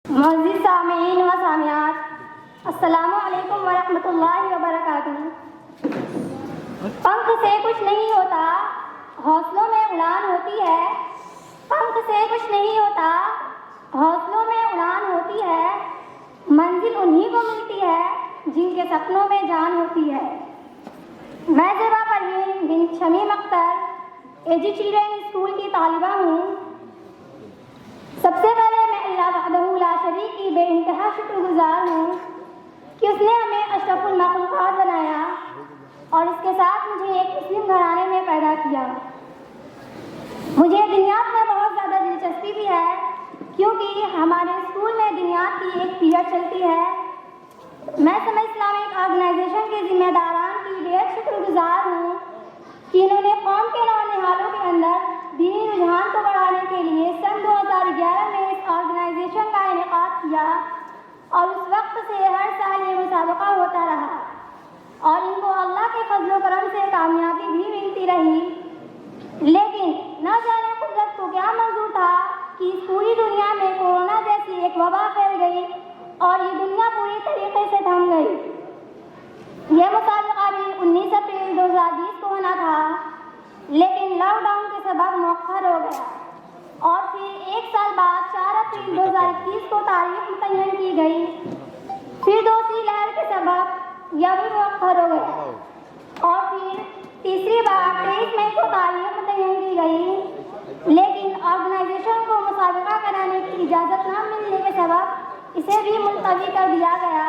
معزز سامعین و سامعات، السلام علیکم ورحمۃ اللہ وبرکاتہ۔ پنکھ سے کچھ نہیں ہوتا، حوصلوں میں اڑان ہوتی ہے۔ پنکھ سے کچھ نہیں ہوتا، حوصلوں میں اڑان ہوتی ہے۔ منزل انہی کو ملتی ہے جن کے سپنوں میں جان ہوتی ہے۔ میں زیبا پروین بنت Shamim Akhtar AG children school کی طالبہ ہوں۔ سب سے پہلے میں اللہ وحدہ لا شریک کی بے انتہا شکر گزار ہوں کہ اس نے ہمیں اشرف المخلوقات بنایا اور اس کے ساتھ مجھے ایک مسلم گھرانے میں پیدا کیا۔ مجھے دنیات میں بہت زیادہ دلچسپی بھی ہے کیونکہ ہمارے اسکول میں دنیات کی ایک پیریڈ چلتی ہے۔ میں سمے اسلامک آرگنائزیشن کے ذمہ داران کی بےحد شکر گزار ہوں کہ انہوں نے قوم کے نونہالوں کے اندر دینی رجحان کو بڑھانے کے لیے سن 2011 میں اس آرگنائزیشن کا انعقاد کیا اور اس وقت سے ہر سال یہ مسابقہ ہوتا رہا اور ان کو اللہ کے فضل و کرم سے کامیابی بھی ملتی رہی۔ لیکن نہ جانے قدرت کو کیا منظور تھا کہ اس پوری دنیا میں کورونا جیسی ایک وبا پھیل گئی اور یہ دنیا پوری طریقے سے تھم گئی۔ یہ مسابقہ بھی 19 اپریل 2020 کو ہونا تھا لیکن لاک ڈاؤن کے سبب مؤخر ہو گیا اور پھر ایک سال بعد 4 اپریل 2021 کو تاریخ متعین کی گئی۔ پھر دوسری لہر کے سبب یہ بھی مؤخر ہو گیا اور پھر تیسری بار 23 مئی کو تاریخ متعین کی گئی، لیکن آرگنائزیشن کو مسابقہ کرانے کی اجازت نہ ملنے کے سبب اسے بھی ملتوی کر دیا گیا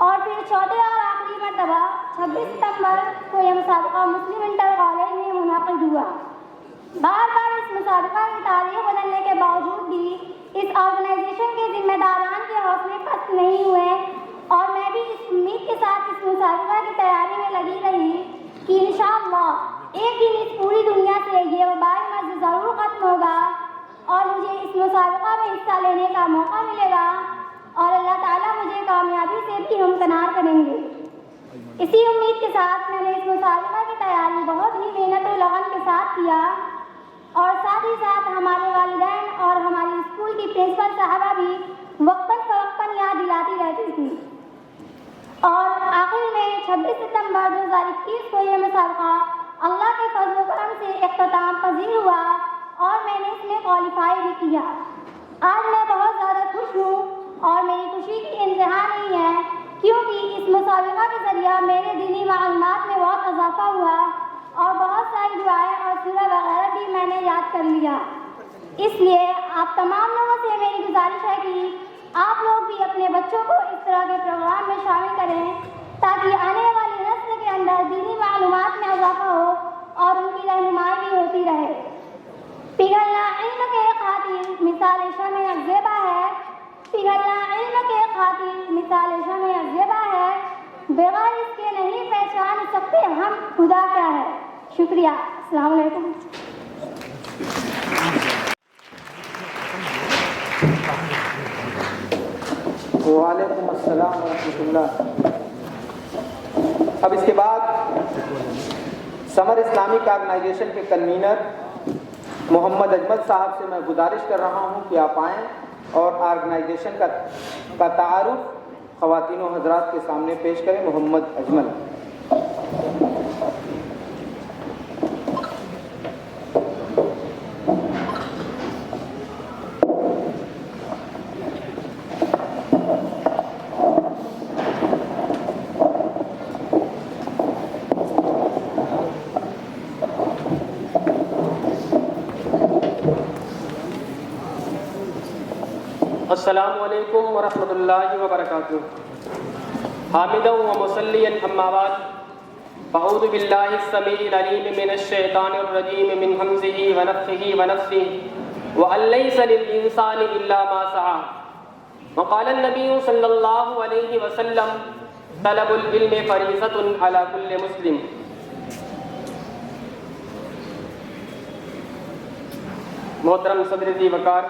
اور پھر چوتھے اور آخری مرتبہ 26 ستمبر کو یہ مسابقہ مسلم انٹر کالج میں منعقد ہوا۔ بار بار اس مسابقہ کی تاریخ بدلنے کے باوجود بھی اس آرگنائزیشن کے ذمہ داران کے حوصلے پست نہیں ہوئے اور میں بھی اس امید کے ساتھ اس مسابقہ کی تیاری میں لگی رہی کہ انشاءاللہ ایک دن اس پوری دنیا سے یہ وبائی مرض ضرور ختم ہوگا اور مجھے اس مسابقہ میں حصہ لینے کا موقع ملے گا اور اللہ تعالیٰ مجھے کامیابی سے بھی ہمکنار کریں گے۔ اسی امید کے ساتھ میں نے اس مسابقہ کی تیاری بہت ہی محنت و لگن کے ساتھ کیا اور ساتھ ہی ساتھ ہمارے والدین اور ہماری اسکول کی پرنسپل صاحبہ بھی وقتاً فوقتاً یاد دلاتی رہتی تھی۔ اور آخر میں 26 ستمبر 2021 کو یہ مسابقہ اللہ کے فضل و کرم سے اختتام پذیر ہوا اور میں نے اس میں کوالیفائی بھی کیا۔ آج میں بہت زیادہ خوش ہوں اور میری خوشی کی انتہا نہیں ہے کیونکہ اس مسابقہ کے ذریعہ میرے دینی معلومات میں بہت اضافہ ہوا اور بہت ساری دعائیں اور سورہ وغیرہ بھی میں نے یاد کر لیا۔ اس لیے آپ تمام لوگوں سے میری گزارش ہے کہ آپ لوگ بھی اپنے بچوں کو اس طرح کے پروگرام میں شامل کریں تاکہ آنے والی نسل کے اندر دینی معلومات میں اضافہ ہو اور ان کی رہنمائی بھی ہوتی رہے۔ پگھلنا علم کے خاطر مثال شمع افزیبا ہے، پگھلنا علم کے خاطر مثال شمع افزیبا ہے، بغیر اس کے نہیں پہچان سکتے ہم خدا کیا ہے۔ شکریہ، السلام علیکم۔ وعلیکم السلام ورحمۃ اللہ۔ اب اس کے بعد سمر اسلامک آرگنائزیشن کے کنوینر محمد اجمل صاحب سے میں گزارش کر رہا ہوں کہ آپ آئیں اور آرگنائزیشن کا تعارف خواتین و حضرات کے سامنے پیش کریں۔ محمد اجمل۔ السلام علیکم ورحمۃ اللہ وبرکاتہ۔ حامدا و مصلیا اما بعد، اعوذ باللہ السمیع العلیم من الشیطان الرجیم من ہمزہ ونفخہ ونفثہ وان لیس للانسان الا ما سعی، وقال النبی صلی اللہ علیہ وسلم طلب العلم فریضۃ علی کل مسلم۔ محترم صدر ذی وقار،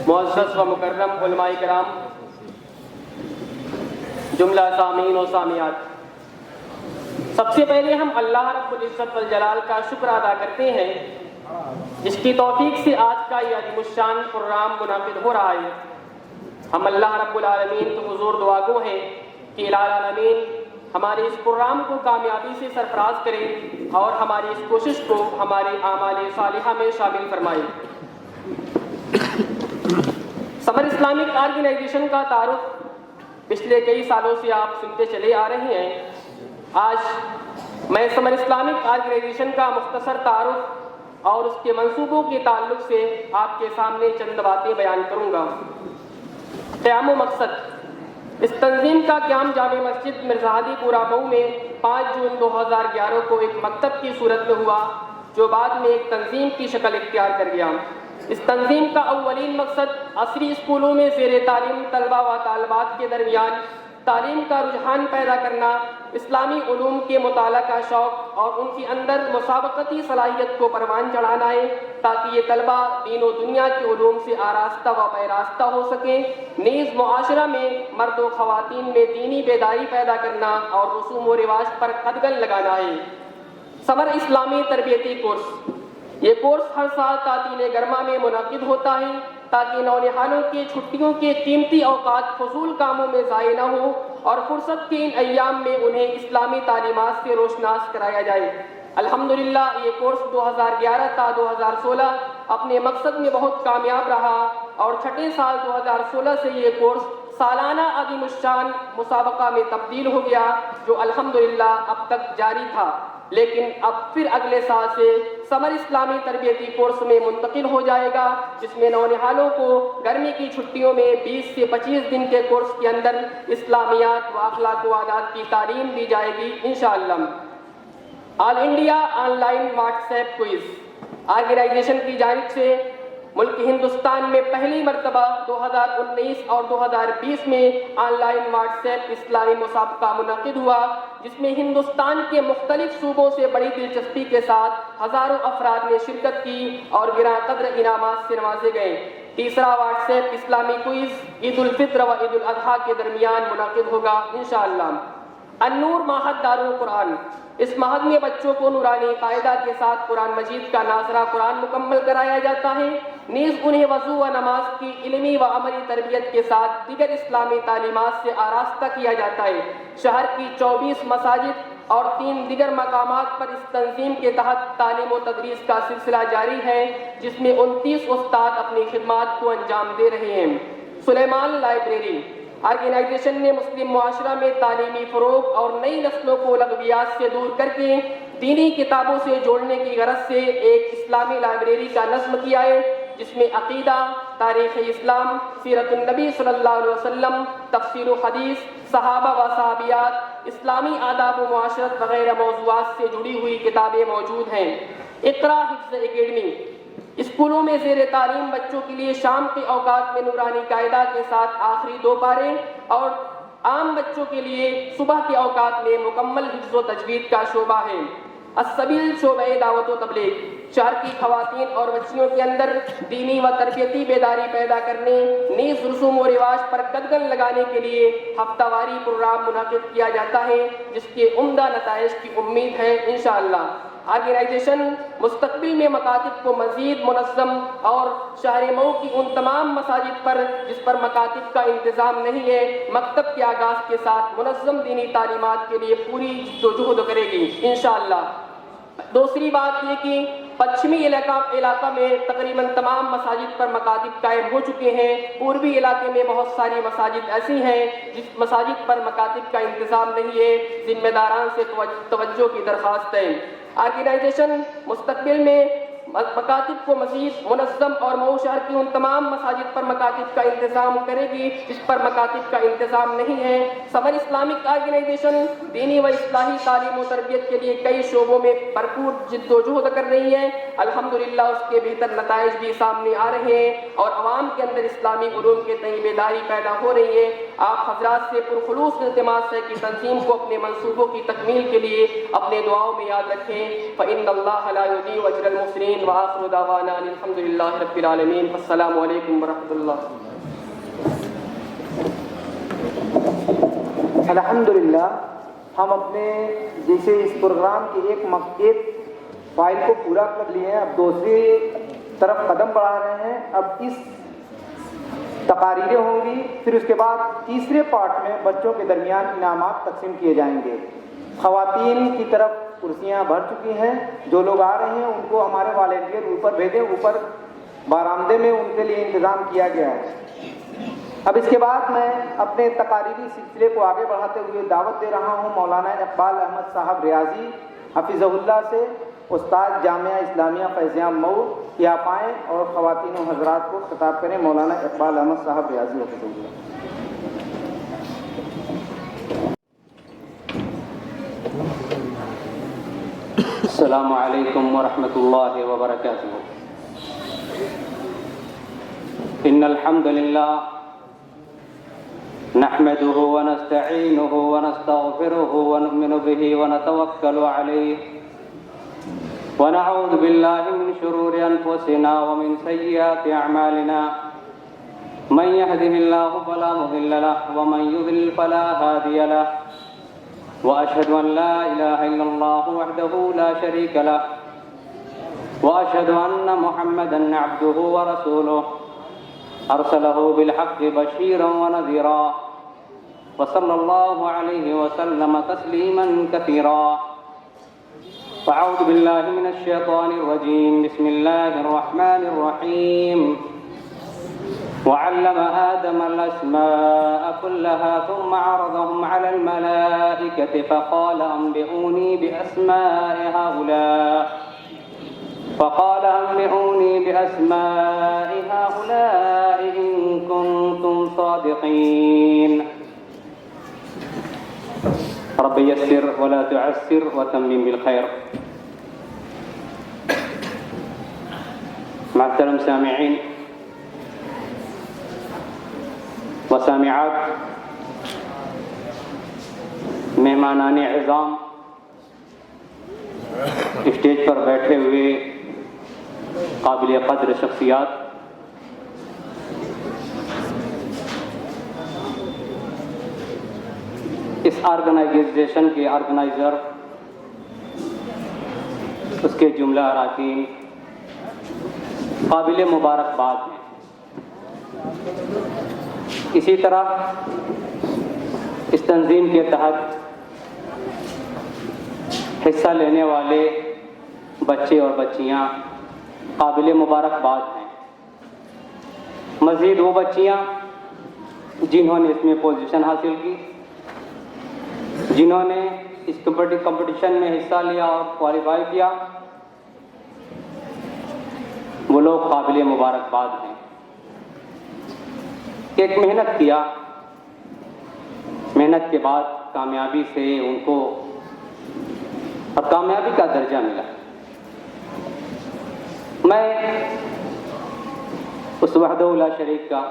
معزز و مکرم علماء کرام، جملہ سامعین و سامعات، سب سے پہلے ہم اللہ رب العزت والجلال کا شکر ادا کرتے ہیں جس کی توفیق سے آج کا یہ عظیم الشان پروگرام منعقد ہو رہا ہے۔ ہم اللہ رب العالمین کے حضور دعا گو ہیں کہ الہ العالمین ہمارے اس پروگرام کو کامیابی سے سرفراز کرے اور ہماری اس کوشش کو ہمارے اعمال صالحہ میں شامل فرمائے۔ سمر اسلامک آرگنائزیشن کا تعارف پچھلے کئی سالوں سے آپ سنتے چلے آ رہے ہیں۔ آج میں سمر اسلامک آرگنائزیشن کا مختصر تعارف اور اس کے منصوبوں کے تعلق سے آپ کے سامنے چند باتیں بیان کروں گا۔ قیام و مقصد: اس تنظیم کا قیام جامع مسجد مرزا ہادی پورہ مئو میں 5 جون 2011 کو ایک مکتب کی صورت میں ہوا، جو بعد میں ایک تنظیم کی شکل اختیار کر گیا۔ اس تنظیم کا اولین مقصد عصری اسکولوں میں زیر تعلیم طلبہ و طالبات کے درمیان تعلیم کا رجحان پیدا کرنا، اسلامی علوم کے مطالعہ کا شوق اور ان کے اندر مسابقتی صلاحیت کو پروان چڑھانا ہے، تاکہ یہ طلبہ دین و دنیا کے علوم سے آراستہ و پیراستہ ہو سکیں۔ نیز معاشرہ میں مرد و خواتین میں دینی بیداری پیدا کرنا اور رسوم و رواج پر قدغن لگانا ہے۔ سمر اسلامی تربیتی کورس: یہ کورس ہر سال تعطیل گرما میں منعقد ہوتا ہے تاکہ نونہالوں کے چھٹیوں کے قیمتی اوقات فضول کاموں میں ضائع نہ ہو اور فرصت کے ان ایام میں انہیں اسلامی تعلیمات سے روشناس کرایا جائے۔ الحمدللہ یہ کورس 2011 تا 2016 اپنے مقصد میں بہت کامیاب رہا اور چھٹے سال 2016 سے یہ کورس سالانہ عظیم الشان مسابقہ میں تبدیل ہو گیا، جو الحمدللہ اب تک جاری تھا، لیکن اب پھر اگلے سال سے سمر اسلامی تربیتی کورس میں منتقل ہو جائے گا، جس میں نونہالوں کو گرمی کی چھٹیوں میں 20 سے 25 دن کے کورس کے اندر اسلامیات و اخلاق و عادات کی تعلیم دی جائے گی انشاءاللہ۔ All India online WhatsApp quiz: organisation کی جانب سے ملک ہندوستان میں پہلی مرتبہ 2019 اور 2020 میں آن لائن واٹس ایپ اسلامی مسابقہ منعقد ہوا، جس میں ہندوستان کے مختلف صوبوں سے بڑی دلچسپی کے ساتھ ہزاروں افراد نے شرکت کی اور گراں قدر انعامات سے نوازے گئے۔ تیسرا واٹس ایپ اسلامی کوئز عید الفطر و عید الاضحیٰ کے درمیان منعقد ہوگا انشاءاللہ۔ النور معہد دارالقرآن: اس معہد میں بچوں کو نورانی قاعدہ کے ساتھ قرآن مجید کا ناظرہ قرآن مکمل کرایا جاتا ہے، نیز انہیں وضو و نماز کی علمی و عملی تربیت کے ساتھ دیگر اسلامی تعلیمات سے آراستہ کیا جاتا ہے۔ شہر کی 24 مساجد اور 3 دیگر مقامات پر اس تنظیم کے تحت تعلیم و تدریس کا سلسلہ جاری ہے، جس میں 29 استاد اپنی خدمات کو انجام دے رہے ہیں۔ سلیمان لائبریری: آرگنائزیشن نے مسلم معاشرہ میں تعلیمی فروغ اور نئی نسلوں کو لغویات سے دور کر کے دینی کتابوں سے جوڑنے کی غرض سے ایک اسلامی لائبریری کا نظم کیا ہے، جس میں عقیدہ، تاریخ اسلام، سیرت النبی صلی اللہ علیہ وسلم، تفسیر و حدیث، صحابہ و صحابیات، اسلامی آداب و معاشرت وغیرہ موضوعات سے جڑی ہوئی کتابیں موجود ہیں۔ اقرا حفظ اکیڈمی: اسکولوں میں زیر تعلیم بچوں کے لیے شام کے اوقات میں نورانی قاعدہ کے ساتھ آخری 2 پارے اور عام بچوں کے لیے صبح کے اوقات میں مکمل حفظ و تجوید کا شعبہ ہے۔ السبیل شعبہ دعوت و تبلیغ: شہر کی خواتین اور بچیوں کے اندر دینی و تربیتی بیداری پیدا کرنے، نیز رسوم و رواج پر قدغن لگانے کے لیے ہفتہ واری پروگرام منعقد کیا جاتا ہے، جس کے عمدہ نتائج کی امید ہے انشاءاللہ۔ آرگنائزیشن مستقبل میں مکاتب کو مزید منظم اور شہر مئو کی ان تمام مساجد پر جس پر مکاتب کا انتظام نہیں ہے، مکتب کے آغاز کے ساتھ منظم دینی تعلیمات کے لیے پوری جدوجہد کرے گی انشاءاللہ۔ دوسری بات یہ کہ پچھمی علاقہ میں تقریباً تمام مساجد پر مکاتب قائم ہو چکے ہیں۔ پوربی علاقے میں بہت ساری مساجد ایسی ہیں جس مساجد پر مکاتب کا انتظام نہیں ہے، ذمہ داران سے توجہ کی درخواست ہے۔ آرگنائزیشن مستقبل میں مکاتب کو مزید منظم اور مئو شہر کی ان تمام مساجد پر مکاتب کا انتظام کرے گی جس پر مکاتب کا انتظام نہیں ہے۔ سمر اسلامک آرگنائزیشن دینی و اصلاحی تعلیم و تربیت کے لیے کئی شعبوں میں بھرپور جد و جہد کر رہی ہے۔ الحمدللہ اس کے بہتر نتائج بھی سامنے آ رہے ہیں اور عوام کے اندر اسلامی علوم کے تئیں بیداری پیدا ہو رہی ہے۔ آپ حضرات سے پرخلوص التماس ہے کہ تنظیم کو اپنے منصوبوں کی تکمیل کے لیے اپنے دعاؤں میں یاد رکھیں۔ فإن اللہ لا یضیع اجر المحسنین وآخر دعوانا الحمد للہ رب العالمین۔ السلام علیکم ورحمۃ اللہ۔ الحمدللہ ہم اپنے جیسے اس پروگرام کے ایک فائل کو پورا کر لیے ہیں، اب دوسری طرف قدم بڑھا رہے ہیں۔ اب اس تقاریریں ہوں گی، پھر اس کے بعد تیسرے پارٹ میں بچوں کے درمیان انعامات تقسیم کیے جائیں گے۔ خواتین کی طرف کرسیاں بھر چکی ہیں، جو لوگ آ رہے ہیں ان کو ہمارے والنٹیئر اوپر بھیجیں، اوپر بارآمدے میں ان کے لیے انتظام کیا گیا ہے۔ اب اس کے بعد میں اپنے تقاریری سلسلے کو آگے بڑھاتے ہوئے دعوت دے رہا ہوں مولانا اقبال احمد صاحب ریاضی حفظہ اللہ سے، استاد جامعہ اسلامیہ فیضیاب مئو، کہ آپ آئیں اور خواتین و حضرات کو خطاب کریں۔ مولانا اقبال احمد صاحب ریاضی حفظہ اللہ۔ السلام علیکم ورحمۃ اللہ وبرکاتہ۔ ان الحمد للہ نحمده ونستعینه ونستغفره ونؤمن به ونتوکل علیہ ونعوذ باللہ من شرور انفسنا ومن سیئات اعمالنا من يهده الله فلا مضل له ومن يضلل فلا هادي له وأشهد أن لا إله إلا الله وحده لا شريك له وأشهد أن محمدا عبده ورسوله أرسله بالحق بشيرا ونذيرا وصلى الله عليه وسلم تسليما كثيرا فأعوذ بالله من الشيطان الرجيم بسم الله الرحمن الرحيم وعلم آدم الأسماء كلها ثم عرضهم على الملائكة فقال أنبئوني بأسماء هؤلاء إن كنتم صادقين رب يسر ولا تعسر وتمم بالخير۔ محترم سامعین و سامعات، مہمانان اعظام، اسٹیج پر بیٹھے ہوئے قابل قدر شخصیات، اس آرگنائزیشن کے آرگنائزر، اس کے جملہ اراکین قابل مبارکباد ہیں۔ اسی طرح اس تنظیم کے تحت حصہ لینے والے بچے اور بچیاں قابل مبارکباد ہیں۔ مزید وہ بچیاں جنہوں نے اس میں پوزیشن حاصل کی، جنہوں نے اس کمپٹیشن میں حصہ لیا اور کوالیفائی کیا، وہ لوگ قابل مبارکباد ہیں کہ ایک محنت کیا، محنت کے بعد کامیابی سے ان کو اب کامیابی کا درجہ ملا۔ میں اس وحدہ لا شریک کا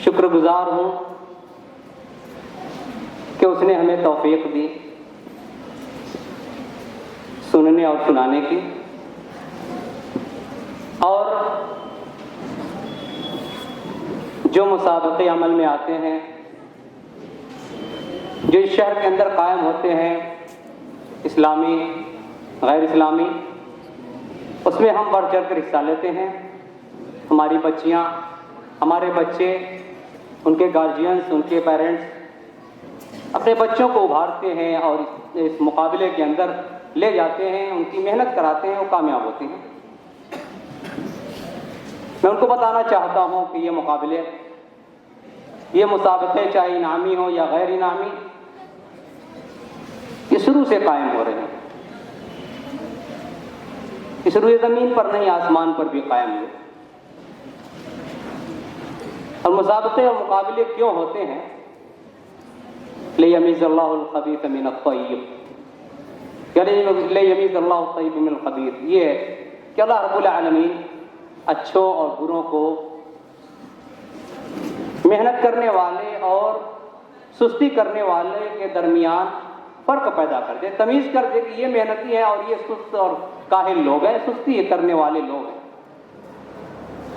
شکر گزار ہوں کہ اس نے ہمیں توفیق دی سننے اور سنانے کی، اور جو مسابقے عمل میں آتے ہیں، جو اس شہر کے اندر قائم ہوتے ہیں، اسلامی غیر اسلامی، اس میں ہم بڑھ چڑھ کر حصہ لیتے ہیں۔ ہماری بچیاں، ہمارے بچے، ان کے گارجینز، ان کے پیرنٹس اپنے بچوں کو ابھارتے ہیں اور اس مقابلے کے اندر لے جاتے ہیں، ان کی محنت کراتے ہیں، وہ کامیاب ہوتے ہیں۔ میں ان کو بتانا چاہتا ہوں کہ یہ مقابلے، یہ مسابقے چاہے انعامی ہوں یا غیر انعامی، یہ شروع سے قائم ہو رہے ہیں۔ اس روئے زمین پر نہیں، آسمان پر بھی قائم ہوئے۔ اور مسابقے اور مقابلے کیوں ہوتے ہیں؟ لِيَمِيزَ اللَّهُ الْخَبِيثَ مِنَ الطَّيِّبِ، یعنی لِيَمِيزَ اللَّهُ الطَّيِّبَ مِنَ الْخَبِيثِ، یہ ہے کہ اللہ رب العالمین اچھوں اور بروں کو، محنت کرنے والے اور سستی کرنے والے کے درمیان فرق پیدا کر دے، تمیز کر دے کہ یہ محنتی ہے اور یہ سست اور کاہل لوگ ہیں، سستی کرنے والے لوگ ہیں،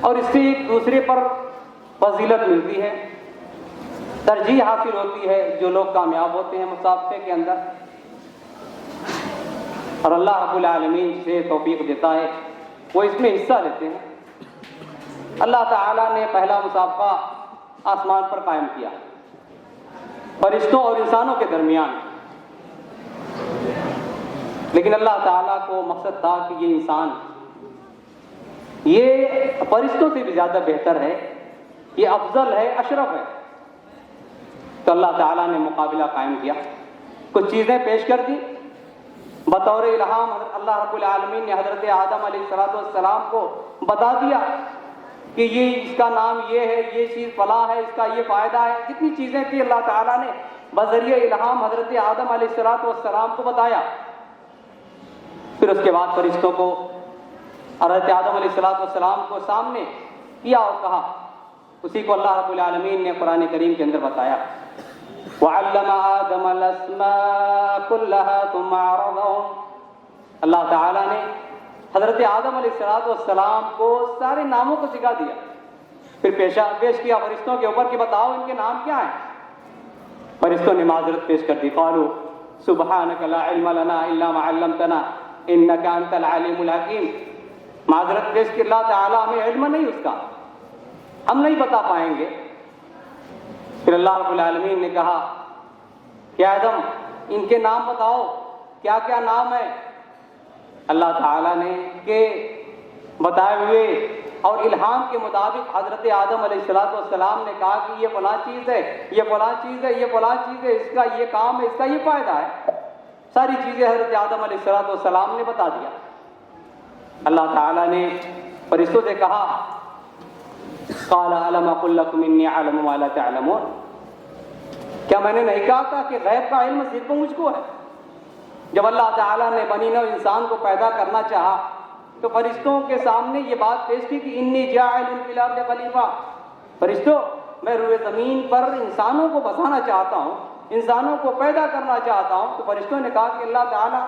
اور اس سے ایک دوسرے پر فضیلت ملتی ہے، ترجیح حاصل ہوتی ہے۔ جو لوگ کامیاب ہوتے ہیں مسابقے کے اندر، اور اللہ رب العالمین سے توفیق دیتا ہے وہ اس میں حصہ لیتے ہیں۔ اللہ تعالیٰ نے پہلا مسابقہ آسمان پر قائم کیا، فرشتوں اور انسانوں کے درمیان، لیکن اللہ تعالیٰ کو مقصد تھا کہ یہ انسان یہ فرشتوں سے بھی زیادہ بہتر ہے، یہ افضل ہے، اشرف ہے، تو اللہ تعالیٰ نے مقابلہ قائم کیا، کچھ چیزیں پیش کر دی بطور الہام۔ اللہ رب العالمین نے حضرت آدم علیہ السلام کو بتا دیا کہ یہ اس کا نام یہ ہے، یہ چیز فلاں ہے، اس کا یہ فائدہ ہے، جتنی چیزیں تھی اللہ تعالیٰ نے بذریعہ الہام حضرت آدم علیہ السلام کو بتایا۔ پھر اس کے بعد فرشتوں کو حضرت آدم علیہ السلام کو سامنے کیا اور کہا، اسی کو اللہ رب العالمین نے قرآن کریم کے اندر بتایا، وَعَلَّمَ آدَمَ الْأَسْمَاءَ كُلَّهَا ثُمَّ عَرَضَهُمْ، اللہ تعالیٰ نے حضرت آدم علیہ السلام کو سارے ناموں کو سکھا دیا، پھر پیش کیا فرشتوں کے اوپر کہ بتاؤ ان کے نام کیا ہیں۔ فرشتوں نے معذرت پیش کر دی، قالوا سبحانك لا علم لنا الا ما علمتنا انك انت العليم الحكيم، معذرت پیش کی اللہ تعالیٰ ہمیں علم نہیں اس کا، ہم نہیں بتا پائیں گے۔ پھر اللہ رب العالمین نے کہا کہ آدم ان کے نام بتاؤ، کیا کیا نام ہے؟ اللہ تعالیٰ نے کہ بتائے ہوئے اور الہام کے مطابق حضرت آدم علیہ السلام نے کہا کہ یہ فلاں چیز ہے، یہ فلاں چیز ہے، یہ فلاں چیز ہے، اس کا یہ کام ہے، اس کا یہ فائدہ ہے، ساری چیزیں حضرت آدم علیہ السلام نے بتا دیا۔ اللہ تعالیٰ نے فرشتوں سے کہا، قال الم اقل لكم انی اعلم ما لا تعلمون، کیا میں نے نہیں کہا تھا کہ غیب کا علم صرف مجھ کو ہے؟ جب اللہ تعالیٰ نے بنی نوع انسان کو پیدا کرنا چاہا تو فرشتوں کے سامنے یہ بات پیش کی کہ انی جاعل فی الارض خلیفہ، فرشتوں میں روئے زمین پر انسانوں کو بسانا چاہتا ہوں، انسانوں کو پیدا کرنا چاہتا ہوں۔ تو فرشتوں نے کہا کہ اللہ تعالیٰ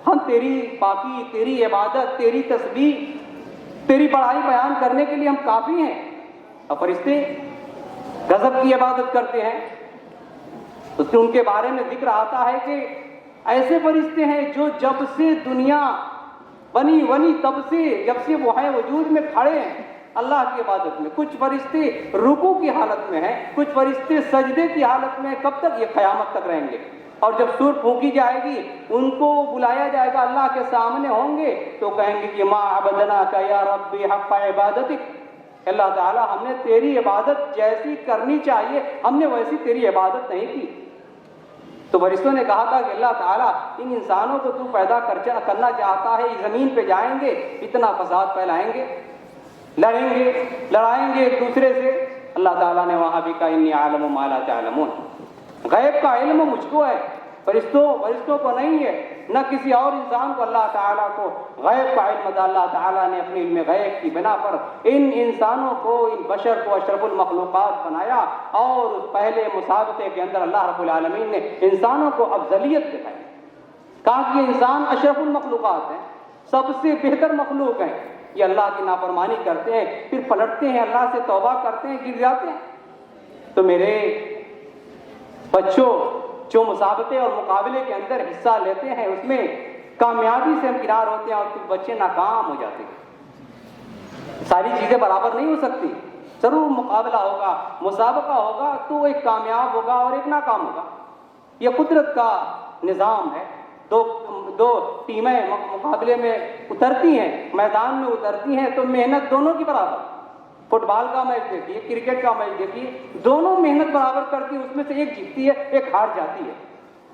ہم تیری پاکی، تیری عبادت، تیری تسبیح، تیری بڑائی بیان کرنے کے لیے ہم کافی ہیں۔ اور فرشتے غضب کی عبادت کرتے ہیں، تو ان کے بارے میں ذکر آتا ہے کہ ایسے فرشتے ہیں جو جب سے دنیا بنی تب سے جب سے وہ ہے وجود میں کھڑے ہیں اللہ کی عبادت میں۔ کچھ فرشتے رکوع کی حالت میں ہیں، کچھ فرشتے سجدے کی حالت میں، کب تک؟ یہ قیامت تک رہیں گے۔ اور جب سور پھونکی جائے گی ان کو بلایا جائے گا، اللہ کے سامنے ہوں گے تو کہیں گے کہ ما عبدناک یا ربی حق عبادتک، اللہ تعالیٰ ہم نے تیری عبادت جیسی کرنی چاہیے ہم نے ویسی تیری عبادت نہیں کی۔ تو فرشتوں نے کہا تھا کہ اللہ تعالیٰ ان انسانوں کو تو پیدا کرنا چاہتا ہے، زمین پہ جائیں گے اتنا فساد پھیلائیں گے، لڑیں گے، لڑائیں گے ایک دوسرے سے۔ اللہ تعالیٰ نے وہاں بھی کہا انی اعلم ما لا تعلمون، غیب کا علم مجھ کو ہے، فرشتوں کو نہیں ہے، نہ کسی اور انسان کو اللہ تعالیٰ کو غیب کا علم تھا۔ اللہ تعالیٰ نے اپنے علم غیب کی بنا پر ان انسانوں کو، ان بشر کو اشرف المخلوقات بنایا، اور اس پہلے مسابقے کے اندر اللہ رب العالمین نے انسانوں کو افضلیت دکھائی، کہا کہ یہ انسان اشرف المخلوقات ہیں، سب سے بہتر مخلوق ہیں، یہ اللہ کی نافرمانی کرتے ہیں، پھر پلٹتے ہیں، اللہ سے توبہ کرتے ہیں، گر جاتے ہیں۔ تو میرے بچوں جو مسابقے اور مقابلے کے اندر حصہ لیتے ہیں اس میں کامیابی سے ہمکنار ہوتے ہیں، اور کچھ بچے ناکام ہو جاتے ہیں۔ ساری چیزیں برابر نہیں ہو سکتی، ضرور مقابلہ ہوگا، مسابقہ ہوگا تو ایک کامیاب ہوگا اور ایک ناکام ہوگا، یہ قدرت کا نظام ہے۔ دو ٹیمیں مقابلے میں اترتی ہیں، میدان میں اترتی ہیں تو محنت دونوں کی برابر، فٹ بال کا میچ دیکھیے، کرکٹ کا میچ دیکھیے، دونوں محنت برابر کرتی ہے، اس میں سے ایک جیتتی ہے ایک ہار جاتی ہے۔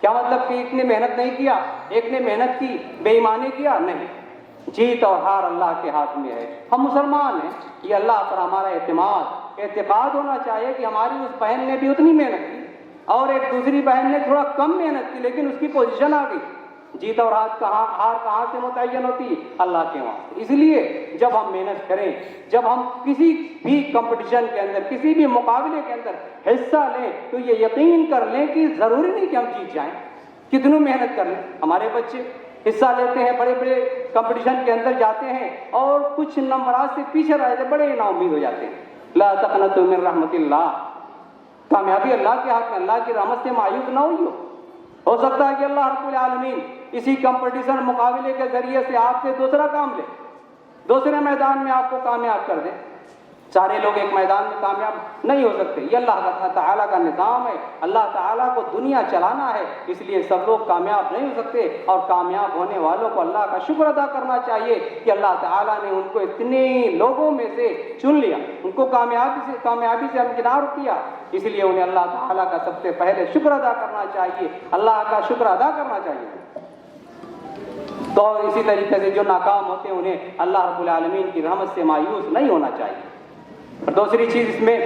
کیا مطلب کہ ایک نے محنت نہیں کیا، ایک نے محنت کی، بے ایمانی کیا؟ نہیں، جیت اور ہار اللہ کے ہاتھ میں ہے۔ ہم مسلمان ہیں، یہ اللہ پر ہمارا اعتقاد ہونا چاہیے کہ ہماری اس بہن نے بھی اتنی محنت کی اور ایک دوسری بہن نے تھوڑا کم محنت کی، لیکن اس کی پوزیشن آ گئی۔ جیت اور ہار کہاں سے متعین ہوتی ہے؟ اللہ کے وہاں۔ اس لیے جب ہم محنت کریں، جب ہم کسی بھی کمپٹیشن کے اندر، کسی بھی مقابلے کے اندر حصہ لیں تو یہ یقین کر لیں کہ ضروری نہیں کہ ہم جیت جائیں، کتنوں محنت کر لیں۔ ہمارے بچے حصہ لیتے ہیں، بڑے بڑے کمپٹیشن کے اندر جاتے ہیں اور کچھ نمبرات سے پیچھے رہ جاتے، بڑے نا امید ہو جاتے ہیں۔ لا تقنطوا من رحمت اللہ، کامیابی اللہ کے ہاتھ میں، اللہ کی رحمت سے مایوس نہ ہوئیو، ہو سکتا ہے کہ اللہ رب العالمین اسی کمپٹیشن مقابلے کے ذریعے سے آپ سے دوسرا کام لے، دوسرے میدان میں آپ کو کامیاب کر دے۔ سارے لوگ ایک میدان میں کامیاب نہیں ہو سکتے، یہ اللہ تعالیٰ کا نظام ہے، اللہ تعالیٰ کو دنیا چلانا ہے، اس لیے سب لوگ کامیاب نہیں ہو سکتے، اور کامیاب ہونے والوں کو اللہ کا شکر ادا کرنا چاہیے کہ اللہ تعالیٰ نے ان کو اتنے لوگوں میں سے چن لیا، ان کو کامیابی سے ہمکنار کیا، اس لیے انہیں اللہ تعالیٰ کا سب سے پہلے شکر ادا کرنا چاہیے، اللہ کا شکر ادا کرنا چاہیے۔ تو اسی طریقے سے جو ناکام ہوتے ہیں انہیں اللہ رب العالمین کی رحمت سے مایوس نہیں ہونا چاہیے۔ اور دوسری چیز اس میں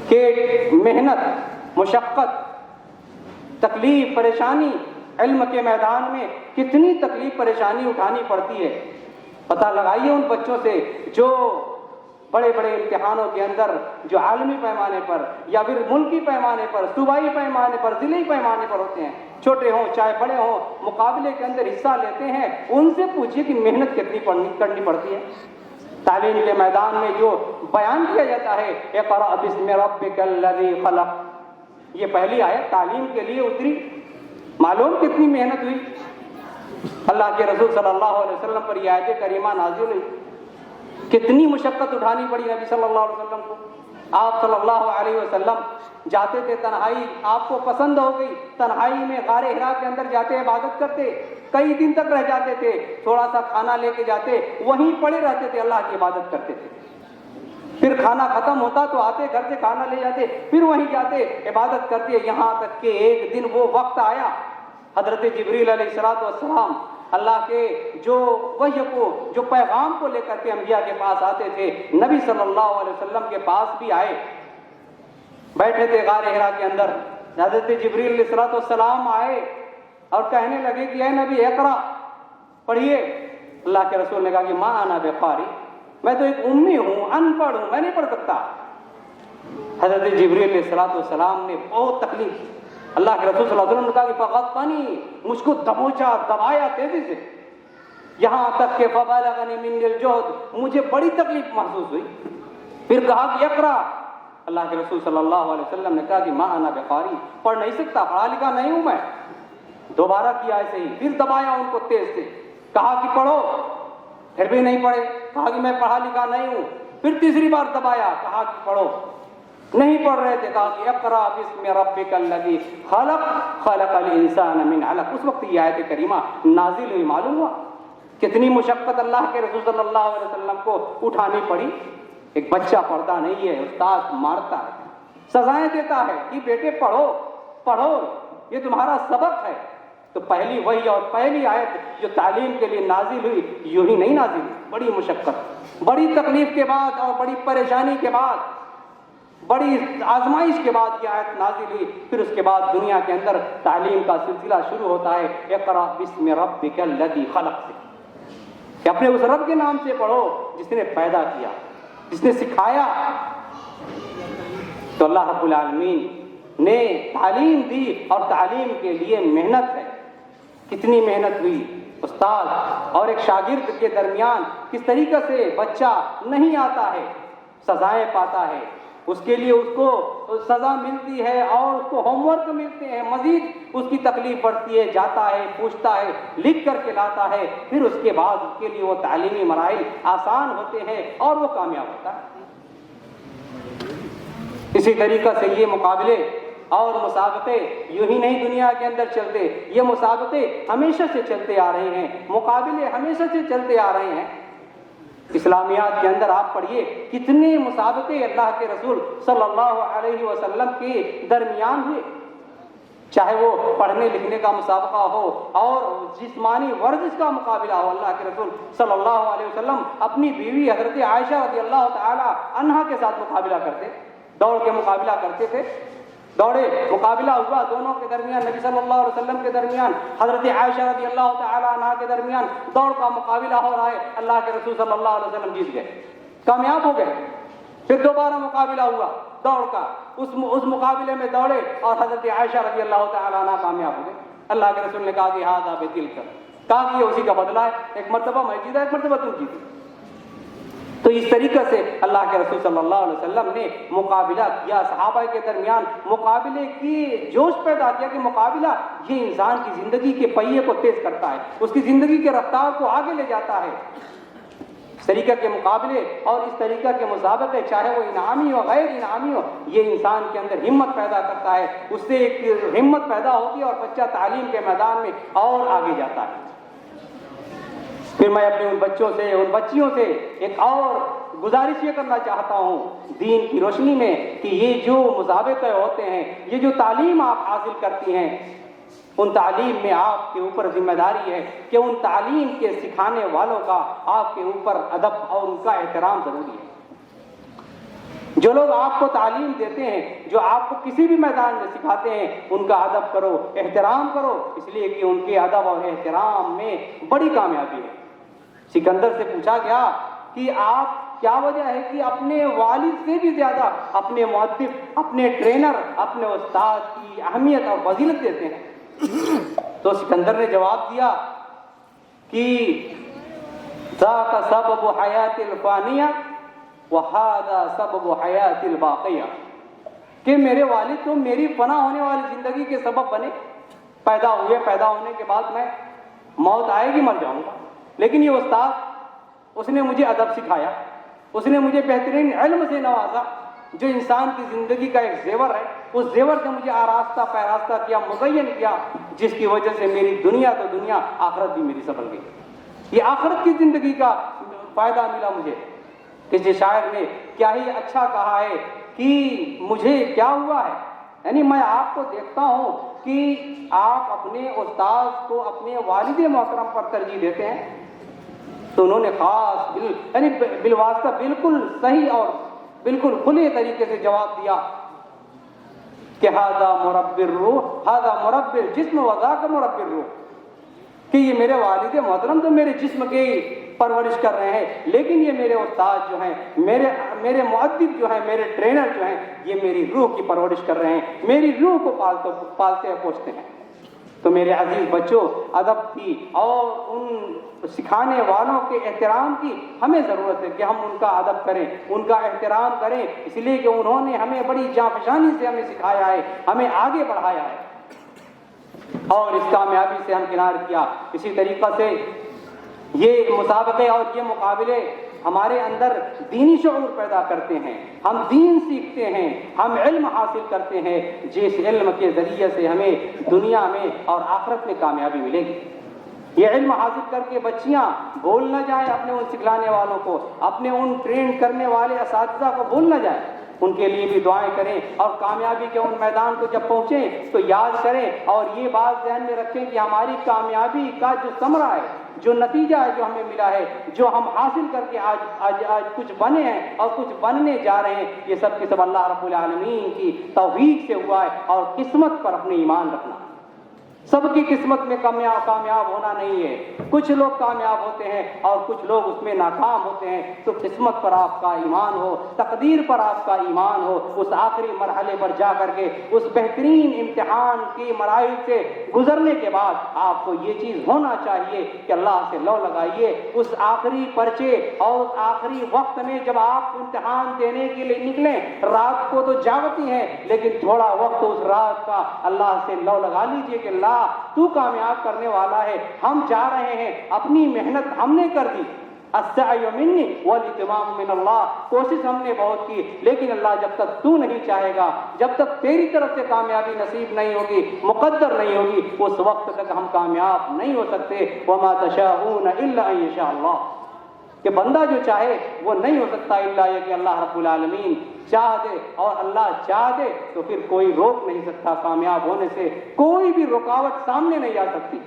کہ محنت، مشقت، تکلیف، پریشانی، علم کے میدان میں کتنی تکلیف پریشانی اٹھانی پڑتی ہے، پتہ لگائیے ان بچوں سے جو بڑے بڑے امتحانوں کے اندر جو عالمی پیمانے پر یا پھر ملکی پیمانے پر، صوبائی پیمانے پر، ضلعی پیمانے پر ہوتے ہیں، چھوٹے ہوں چاہے بڑے ہوں، مقابلے کے اندر حصہ لیتے ہیں، ان سے پوچھیے کہ محنت کتنی کرنی پڑتی ہے۔ تعلیم کے میدان میں جو بیان کیا جاتا ہے اقرأ باسم ربک الذی خلق، یہ پہلی آیت تعلیم کے لیے اتری، معلوم کتنی محنت ہوئی، اللہ کے رسول صلی اللہ علیہ وسلم پر یہ آیت کریمہ نازل ہوئی، کتنی مشقت اٹھانی پڑی نبی صلی اللہ علیہ وسلم کو۔ آپ صلی اللہ علیہ وسلم جاتے تھے، تنہائی آپ کو پسند ہو گئی، تنہائی میں غار حرا کے اندر جاتے عبادت کرتے، کئی دن تک رہ جاتے تھے، تھوڑا سا کھانا لے کے جاتے، وہیں پڑے رہتے تھے، اللہ کی عبادت کرتے تھے، پھر کھانا ختم ہوتا تو آتے گھر سے کھانا لے جاتے، پھر وہیں جاتے عبادت کرتے، یہاں تک کہ ایک دن وہ وقت آیا حضرت جبریل علیہ الصلوۃ والسلام اللہ کے جو وحی کو، جو پیغام کو لے کر کے انبیاء کے پاس آتے تھے، نبی صلی اللہ علیہ وسلم کے پاس بھی آئے، بیٹھے تھے غار حرا کے اندر، حضرت جبریل علیہ الصلوۃ والسلام آئے اور کہنے لگے کہ اے نبی اقرا، پڑھیے۔ اللہ کے رسول نے کہا کہ ما انا بقاری، میں تو ایک امی ہوں، ان پڑھ ہوں، میں نہیں پڑھ سکتا۔ حضرت جبریل علیہ الصلوۃ والسلام نے بہت تکلیف، اللہ کے رسول صلی اللہ علیہ وسلم نے کہا کہ فغطنی، مجھ کو دبوچا، دبایا تیزی سے، یہاں تک کہ فبلغنی من الجہد، مجھے بڑی تکلیف محسوس ہوئی۔ پھر کہا کہ اقرا، اللہ کے رسول صلی اللہ علیہ وسلم نے کہا کہ ما انا بقاری، پڑھ نہیں سکتا، پڑھا لکھا نہیں ہوں میں۔ دوبارہ کیا ایسے ہی، پھر دبایا ان کو تیز سے، کہا کہ پڑھو، پھر بھی نہیں پڑھے، کہا کہ میں پڑھا لکھا نہیں ہوں، پھر تیسری بار دبایا، کہا کہ پڑھو، نہیں پڑھ رہے تھے، کہا کہ اقرأ باسم ربک الذی خلق خلق الانسان من علق۔ اس وقت یہ آیت کریمہ نازل ہوئی، معلوم ہوا کتنی مشقت اللہ کے رسول صلی اللہ علیہ وسلم کو اٹھانی پڑی۔ ایک بچہ پڑھتا نہیں ہے، استاد مارتا ہے، سزائیں دیتا ہے کہ بیٹے پڑھو پڑھو، یہ تمہارا سبق ہے۔ تو پہلی وحی اور پہلی آیت جو تعلیم کے لیے نازل ہوئی، یوں ہی نہیں نازل ہوئی، بڑی مشقت، بڑی تکلیف کے بعد اور بڑی پریشانی کے بعد، بڑی آزمائش کے بعد یہ آیت نازل ہوئی۔ پھر اس کے بعد دنیا کے اندر تعلیم کا سلسلہ شروع ہوتا ہے اقرأ باسم ربک الذی خلق سے، کہ اپنے اس رب کے نام سے پڑھو جس نے پیدا کیا، جس نے سکھایا۔ تو اللہ رب العالمین نے تعلیم دی اور تعلیم کے لیے محنت ہے، کتنی محنت ہوئی۔ استاد اور ایک شاگرد کے درمیان کس طریقے سے بچہ نہیں آتا ہے، سزائیں پاتا ہے، اس کے لیے اس کو سزا ملتی ہے اور اس کو ہوم ورک ملتے ہیں، مزید اس کی تکلیف بڑھتی ہے، جاتا ہے، پوچھتا ہے، لکھ کر کے لاتا ہے، پھر اس کے بعد اس کے لیے وہ تعلیمی مراحل آسان ہوتے ہیں اور وہ کامیاب ہوتا ہے۔ اسی طریقے سے یہ مقابلے اور مسابقے یوں ہی نہیں دنیا کے اندر چلتے، یہ مسابقے ہمیشہ سے چلتے آ رہے ہیں، مقابلے ہمیشہ سے چلتے آ رہے ہیں۔ اسلامیات کے اندر آپ پڑھیے کتنے مسابقے اللہ کے رسول صلی اللہ علیہ وسلم کے درمیان ہوئے، چاہے وہ پڑھنے لکھنے کا مسابقہ ہو اور جسمانی ورزش کا مقابلہ ہو۔ اللہ کے رسول صلی اللہ علیہ وسلم اپنی بیوی حضرت عائشہ رضی اللہ تعالی عنہا کے ساتھ مقابلہ کرتے، دوڑ کے مقابلہ کرتے تھے، دوڑے مقابلہ ہوا دونوں کے درمیان، نبی صلی اللہ علیہ وسلم کے درمیان، حضرت عائشہ رضی اللہ تعالی عنہا کے درمیان دوڑ کا مقابلہ ہو رہا ہے، اللہ کے رسول صلی اللہ علیہ وسلم جیت گئے، کامیاب ہو گئے۔ پھر دوبارہ مقابلہ ہوا دوڑ کا، اس مقابلے میں دوڑے اور حضرت عائشہ رضی اللہ تعالی عنہا کامیاب ہو گئے۔ اللہ کے رسول نے کہا کہ ھذا بتلک، کہا کہ یہ اسی کا بدلہ ہے، ایک مرتبہ میں جیتا، ایک مرتبہ تم جیتی۔ تو تو اس طریقے سے اللہ کے رسول صلی اللہ علیہ وسلم نے مقابلہ کیا، صحابہ کے درمیان مقابلے کی جوش پیدا کیا کہ مقابلہ یہ انسان کی زندگی کے پہیے کو تیز کرتا ہے، اس کی زندگی کے رفتار کو آگے لے جاتا ہے۔ اس طریقہ کے مقابلے اور اس طریقہ کے مسابقے، چاہے وہ انعامی ہو غیر انعامی ہو، یہ انسان کے اندر ہمت پیدا کرتا ہے، اس سے ایک ہمت پیدا ہوتی ہے اور بچہ تعلیم کے میدان میں اور آگے جاتا ہے۔ پھر میں اپنے ان بچوں سے، ان بچیوں سے ایک اور گزارش یہ کرنا چاہتا ہوں دین کی روشنی میں کہ یہ جو مسابقے ہوتے ہیں، یہ جو تعلیم آپ حاصل کرتی ہیں، ان تعلیم میں آپ کے اوپر ذمہ داری ہے کہ ان تعلیم کے سکھانے والوں کا آپ کے اوپر ادب اور ان کا احترام ضروری ہے۔ جو لوگ آپ کو تعلیم دیتے ہیں، جو آپ کو کسی بھی میدان میں سکھاتے ہیں، ان کا ادب کرو، احترام کرو، اس لیے کہ ان کے ادب اور احترام میں بڑی کامیابی ہے۔ سکندر سے پوچھا گیا کہ آپ کیا وجہ ہے کہ اپنے والد سے بھی زیادہ اپنے مؤدب، اپنے ٹرینر، اپنے استاد کی اہمیت اور فضیلت دیتے ہیں؟ تو سکندر نے جواب دیا کہ ذاک سبب حیات الفانیہ وہذا سبب حیات الباقیہ، کہ میرے والد تو میری فنا ہونے والی زندگی کے سبب بنے، پیدا ہوئے، پیدا ہونے کے بعد میں موت آئے گی، مر جاؤں گا، لیکن یہ استاد اس نے مجھے ادب سکھایا، اس نے مجھے بہترین علم سے نوازا جو انسان کی زندگی کا ایک زیور ہے، اس زیور سے مجھے آراستہ پیراستہ کیا، مزین کیا، جس کی وجہ سے میری دنیا تو دنیا، آخرت بھی میری سنبھل گئی۔ یہ آخرت کی زندگی کا فائدہ ملا مجھے۔ کسی شاعر نے کیا ہی اچھا کہا ہے کہ مجھے کیا ہوا ہے، یعنی میں آپ کو دیکھتا ہوں کہ آپ اپنے استاذ کو اپنے والد محترم پر ترجیح دیتے ہیں، تو انہوں نے خاص یعنی بالواسطہ بالکل صحیح اور بالکل کھلے طریقے سے جواب دیا کہ ھذا مربی الروح، ھذا مربی الجسم وذاک مربی الروح، کہ یہ میرے والد محترم تو میرے جسم کی پرورش کر رہے ہیں، لیکن یہ میرے استاد جو ہیں، میرے مؤدب جو ہیں، میرے ٹرینر جو ہیں، یہ میری روح کی پرورش کر رہے ہیں، میری روح کو پالتے ہیں، پوچھتے ہیں۔ تو میرے عزیز بچوں، ادب کی اور ان سکھانے والوں کے احترام کی ہمیں ضرورت ہے کہ ہم ان کا ادب کریں، ان کا احترام کریں، اس لیے کہ انہوں نے ہمیں بڑی جانفشانی سے ہمیں سکھایا ہے، ہمیں آگے بڑھایا ہے اور اس کامیابی سے ہم کنار کیا۔ اسی طریقہ سے یہ مسابقے اور یہ مقابلے ہمارے اندر دینی شعور پیدا کرتے ہیں، ہم دین سیکھتے ہیں، ہم علم حاصل کرتے ہیں، جس علم کے ذریعے سے ہمیں دنیا میں اور آخرت میں کامیابی ملے گی۔ یہ علم حاصل کر کے بچیاں بھول نہ جائیں اپنے ان سکھلانے والوں کو، اپنے ان ٹرین کرنے والے اساتذہ کو بھول نہ جائیں، ان کے لیے بھی دعائیں کریں اور کامیابی کے ان میدان کو جب پہنچیں تو یاد کریں اور یہ بات ذہن میں رکھیں کہ ہماری کامیابی کا جو ثمرہ ہے، جو نتیجہ ہے، جو ہمیں ملا ہے، جو ہم حاصل کر کے آج کچھ بنے ہیں اور کچھ بننے جا رہے ہیں، یہ سب کے سب اللہ رب العالمین کی توفیق سے ہوا ہے۔ اور قسمت پر اپنے ایمان رکھنا، سب کی قسمت میں کامیاب ہونا نہیں ہے، کچھ لوگ کامیاب ہوتے ہیں اور کچھ لوگ اس میں ناکام ہوتے ہیں۔ تو قسمت پر آپ کا ایمان ہو، تقدیر پر آپ کا ایمان ہو، اس آخری مرحلے پر جا کر کے اس بہترین امتحان کی مراحل سے گزرنے کے بعد آپ کو یہ چیز ہونا چاہیے کہ اللہ سے لو لگائیے اس آخری پرچے اور اس آخری وقت میں جب آپ امتحان دینے کے لیے نکلیں، رات کو تو جاگتی ہیں لیکن تھوڑا وقت اس رات کا اللہ سے لو لگا لیجیے کہ اللہ تو کامیاب کرنے والا ہے، ہم جا رہے ہیں، اپنی محنت ہم نے کر دی، السعی منی والاتمام من اللہ، کوشش ہم نے بہت کی، لیکن اللہ جب تک تو نہیں چاہے گا، جب تک تیری طرف سے کامیابی نصیب نہیں ہوگی، مقدر نہیں ہوگی، اس وقت تک ہم کامیاب نہیں ہو سکتے۔ وما تشاءون الا ان یشاء اللہ، کہ بندہ جو چاہے وہ نہیں ہو سکتا الا یہ کہ اللہ رب العالمین چاہ دے، اور اللہ چاہ دے تو پھر کوئی روک نہیں سکتا، کامیاب ہونے سے کوئی بھی رکاوٹ سامنے نہیں آ سکتی۔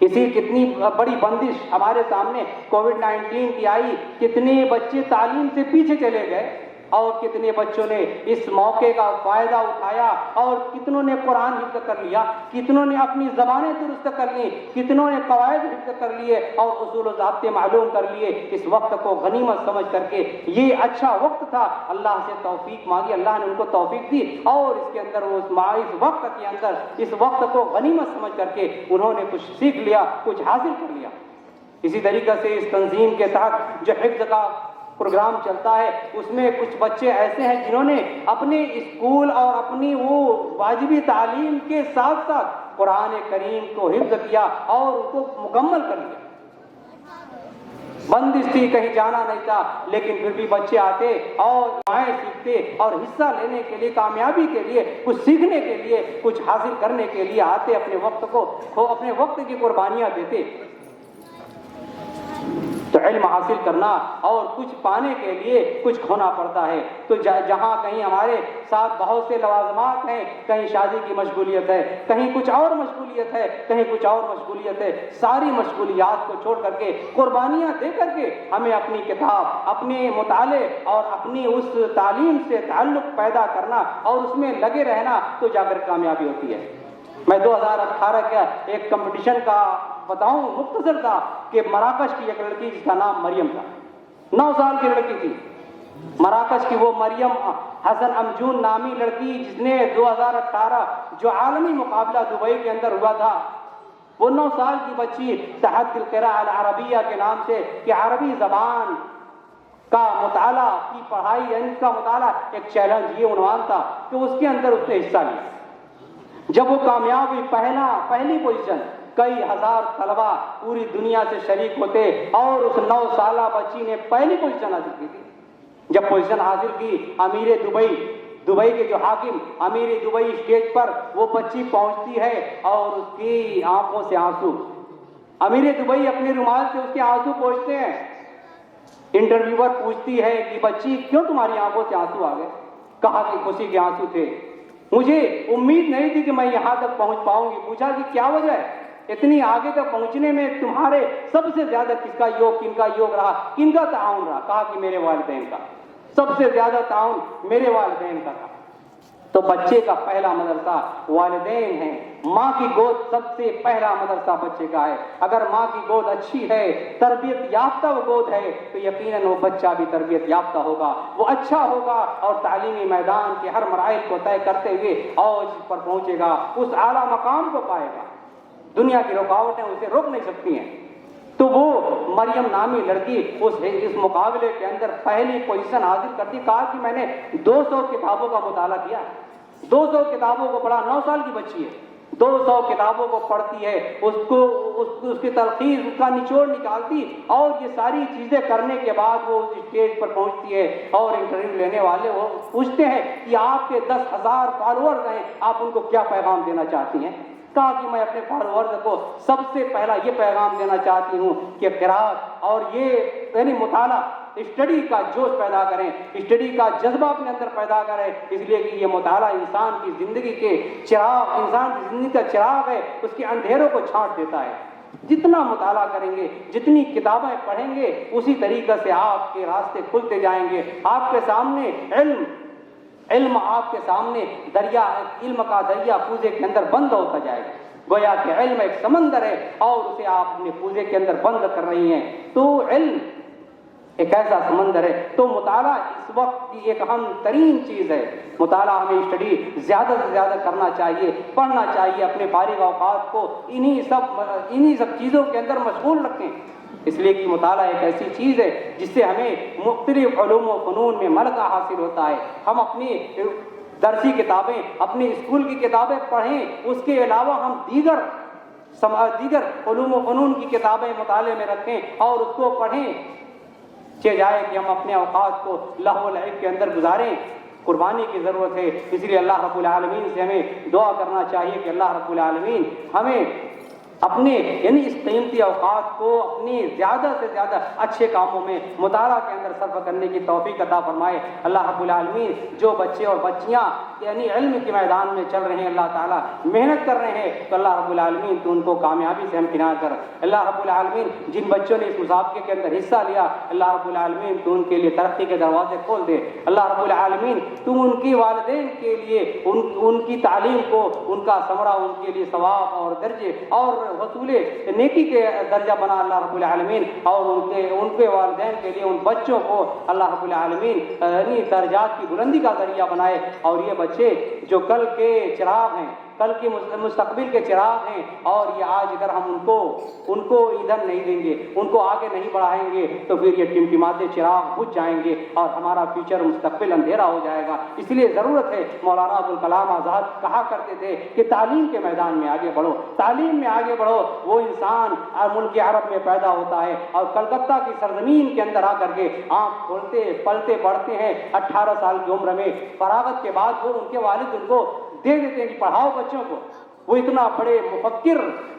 اسی کتنی بڑی بندش ہمارے سامنے کووڈ-19 کی آئی، کتنے بچے تعلیم سے پیچھے چلے گئے اور کتنے بچوں نے اس موقع کا فائدہ اٹھایا اور کتنوں نے قرآن حفظ کر لیا، کتنوں نے اپنی زبانیں درست کر لی، کتنوں نے قواعد حفظ کر لیے اور اصول و ضابطے معلوم کر لیے۔ اس وقت کو غنیمت سمجھ کر کے یہ اچھا وقت تھا، اللہ سے توفیق مانگی، اللہ نے ان کو توفیق دی اور اس کے اندر وہ اس وقت کے اندر اس وقت کو غنیمت سمجھ کر کے انہوں نے کچھ سیکھ لیا، کچھ حاصل کر لیا۔ اسی طریقے سے اس تنظیم کے تحت جو حفظ کا پروگرام چلتا ہے، اس میں کچھ بچے ایسے ہیں جنہوں نے اپنے اسکول اور اپنی وہ واجبی تعلیم کے ساتھ ساتھ قرآن کریم کو حفظ کیا اور اس کو مکمل کر لیا۔ بندش تھی، کہیں جانا نہیں تھا، لیکن پھر بھی بچے آتے اور دعائیں سیکھتے اور حصہ لینے کے لیے، کامیابی کے لیے، کچھ سیکھنے کے لیے، کچھ حاصل کرنے کے لیے آتے، اپنے وقت کی قربانیاں دیتے۔ تو علم حاصل کرنا اور کچھ پانے کے لیے کچھ کھونا پڑتا ہے۔ تو جہاں کہیں ہمارے ساتھ بہت سے لوازمات ہیں، کہیں شادی کی مشغولیت ہے، کہیں کچھ اور مشغولیت ہے، کہیں کچھ اور مشغولیت ہے، ساری مشغولیات کو چھوڑ کر کے، قربانیاں دے کر کے ہمیں اپنی کتاب، اپنے مطالعے اور اپنی اس تعلیم سے تعلق پیدا کرنا اور اس میں لگے رہنا، تو جا کر کامیابی ہوتی ہے۔ میں 2018 کا ایک کمپٹیشن کا بتاؤں، مختصر تھا، کہ مراکش کی ایک لڑکی جس کا نام مریم تھا، 9 سال کی لڑکی تھی، مراکش کی وہ مریم حسن امجون نامی لڑکی جس نے 2018 جو عالمی مقابلہ دبئی کے اندر ہوا تھا، وہ 9 سال کی بچی تحت القراء العربیہ کے نام سے، کہ عربی زبان کا مطالعہ کی پڑھائی، یعنی کا مطالعہ ایک چیلنج، یہ عنوان تھا کہ اس کے اندر اس نے حصہ لیا۔ جب وہ کامیاب ہوئی، پہلی پوزیشن، کئی ہزار طلبہ پوری دنیا سے شریک ہوتے اور اس 9 سالہ بچی نے پہلی پوزیشن حاصل کی تھی۔ جب پوزیشن حاصل کی، امیر دبئی کے جو حاکم، امیر دبئی اسٹیج پر وہ بچی پہنچتی ہے اور اس کی آنکھوں سے آنسو، امیر دبئی اپنے رومال سے اس کے آنسو پوچھتے ہیں۔ انٹرویور پوچھتی ہے کہ بچی کیوں تمہاری آنکھوں سے آنسو آ گئے؟ کہا کہ خوشی کے آنسو تھے، مجھے امید نہیں تھی کہ میں یہاں تک پہنچ پاؤں گی۔ پوچھا کہ کیا وجہ ہے اتنی آگے تک پہنچنے میں؟ تمہارے سب سے زیادہ کن کا یوگ رہا، کن کا تعاون رہا؟ کہا کہ میرے والدین کا، سب سے زیادہ تعاون میرے والدین کا تھا۔ تو بچے کا پہلا مدرسہ والدین ہیں، ماں کی گود سب سے پہلا مدرسہ بچے کا ہے۔ اگر ماں کی گود اچھی ہے، تربیت یافتہ وہ گود ہے، تو یقیناً وہ بچہ بھی تربیت یافتہ ہوگا، وہ اچھا ہوگا اور تعلیمی میدان کے ہر مراحل کو طے کرتے ہوئے اوج پر پہنچے گا، اس اعلیٰ مقام کو پائے گا۔ دنیا کی رکاوٹیں اسے روک نہیں سکتی ہیں۔ تو وہ مریم نامی لڑکی اس مقابلے کے اندر پہلی پوزیشن حاصل کرتی۔ کہا کہ میں نے 200 کتابوں کا مطالعہ کیا، 200 کتابوں کو پڑھا، 9 سال کی بچی ہے، 200 کتابوں کو پڑھتی ہے، اس کی تلخیص، اس کا نچوڑ نکالتی، اور یہ ساری چیزیں کرنے کے بعد وہ اس اسٹیج پر پہنچتی ہے اور انٹرویو لینے والے وہ پوچھتے ہیں کہ آپ کے 10,000 فالوورز ہیں، آپ ان کو کیا پیغام دینا چاہتی ہیں؟ کہا کہ میں اپنے فالوورز کو سب سے پہلا یہ پیغام دینا چاہتی ہوں کہ قرات اور یہ یعنی مطالعہ، اسٹڈی کا جوش پیدا کریں، اسٹڈی کا جذبہ اپنے اندر پیدا کریں، اس لیے کہ یہ مطالعہ انسان کی زندگی کے چراغ، انسان کی زندگی کا چراغ ہے، اس کے اندھیروں کو چھانٹ دیتا ہے۔ جتنا مطالعہ کریں گے، جتنی کتابیں پڑھیں گے، اسی طریقے سے آپ کے راستے کھلتے جائیں گے۔ آپ کے سامنے علم آپ کے سامنے دریا، علم کا دریا کوزے کے اندر بند ہوتا جائے گا، گویا کہ علم ایک سمندر ہے اور اسے آپ اپنے کوزے کے اندر بند کر رہی ہیں۔ تو علم ایک ایسا سمندر ہے۔ تو مطالعہ اس وقت کی ایک اہم ترین چیز ہے۔ مطالعہ ہمیں اسٹڈی زیادہ سے زیادہ کرنا چاہیے، پڑھنا چاہیے، اپنے فارغ اوقات کو انہی سب چیزوں کے اندر مشغول رکھیں، اس لیے کہ مطالعہ ایک ایسی چیز ہے جس سے ہمیں مختلف علوم و فنون میں ملکہ حاصل ہوتا ہے۔ ہم اپنی درسی کتابیں، اپنی اسکول کی کتابیں پڑھیں، اس کے علاوہ ہم دیگر علوم و فنون کی کتابیں مطالعے میں رکھیں اور اس کو پڑھیں، جائے کہ ہم اپنے اوقات کو لہو و لعب کے اندر گزاریں۔ قربانی کی ضرورت ہے، اس لیے اللہ رب العالمین سے ہمیں دعا کرنا چاہیے کہ اللہ رب العالمین ہمیں اپنے یعنی اس قیمتی اوقات کو اپنی زیادہ سے زیادہ اچھے کاموں میں مطالعہ کے اندر صرف کرنے کی توفیق عطا فرمائے۔ اللہ رب العالمین جو بچے اور بچیاں یعنی علم کے میدان میں چل رہے ہیں، اللہ تعالیٰ محنت کر رہے ہیں، تو اللہ رب العالمین تو ان کو کامیابی سے ہمکنار کر۔ اللہ رب العالمین جن بچوں نے اس مسابقے کے اندر حصہ لیا، اللہ رب العالمین تو ان کے لیے ترقی کے دروازے کھول دے۔ اللہ رب العالمین تو ان کی والدین کے لیے ان کی تعلیم کو، ان کا ثمرہ، ان کے لیے ثواب اور درجے اور وصول نیکی کے درجہ بنا اللہ رب العالمین، اور ان کے والدین کے لیے ان بچوں کو اللہ رب العالمین درجات کی بلندی کا ذریعہ بنائے، اور یہ بچے جو کل کے چراغ ہیں، کل کے مستقبل کے چراغ ہیں، اور یہ آج اگر ہم ان کو ادھر نہیں دیں گے، ان کو آگے نہیں بڑھائیں گے تو پھر یہ ٹمٹماتے چراغ بجھ جائیں گے اور ہمارا فیوچر مستقبل اندھیرا ہو جائے گا۔ اس لیے ضرورت ہے، مولانا ابوالکلام آزاد کہا کرتے تھے کہ تعلیم کے میدان میں آگے بڑھو، تعلیم میں آگے بڑھو۔ وہ انسان ملک عرب میں پیدا ہوتا ہے اور کلکتہ کی سرزمین کے اندر آ کر کے آنکھ کھولتے پلتے پڑھتے ہیں، 18 سال کی عمر میں فراغت کے بعد وہ ان کے والد ان کو دے دیتے ہیں کہ پڑھاؤ بچوں کو۔ وہ اتنا بڑے مفکر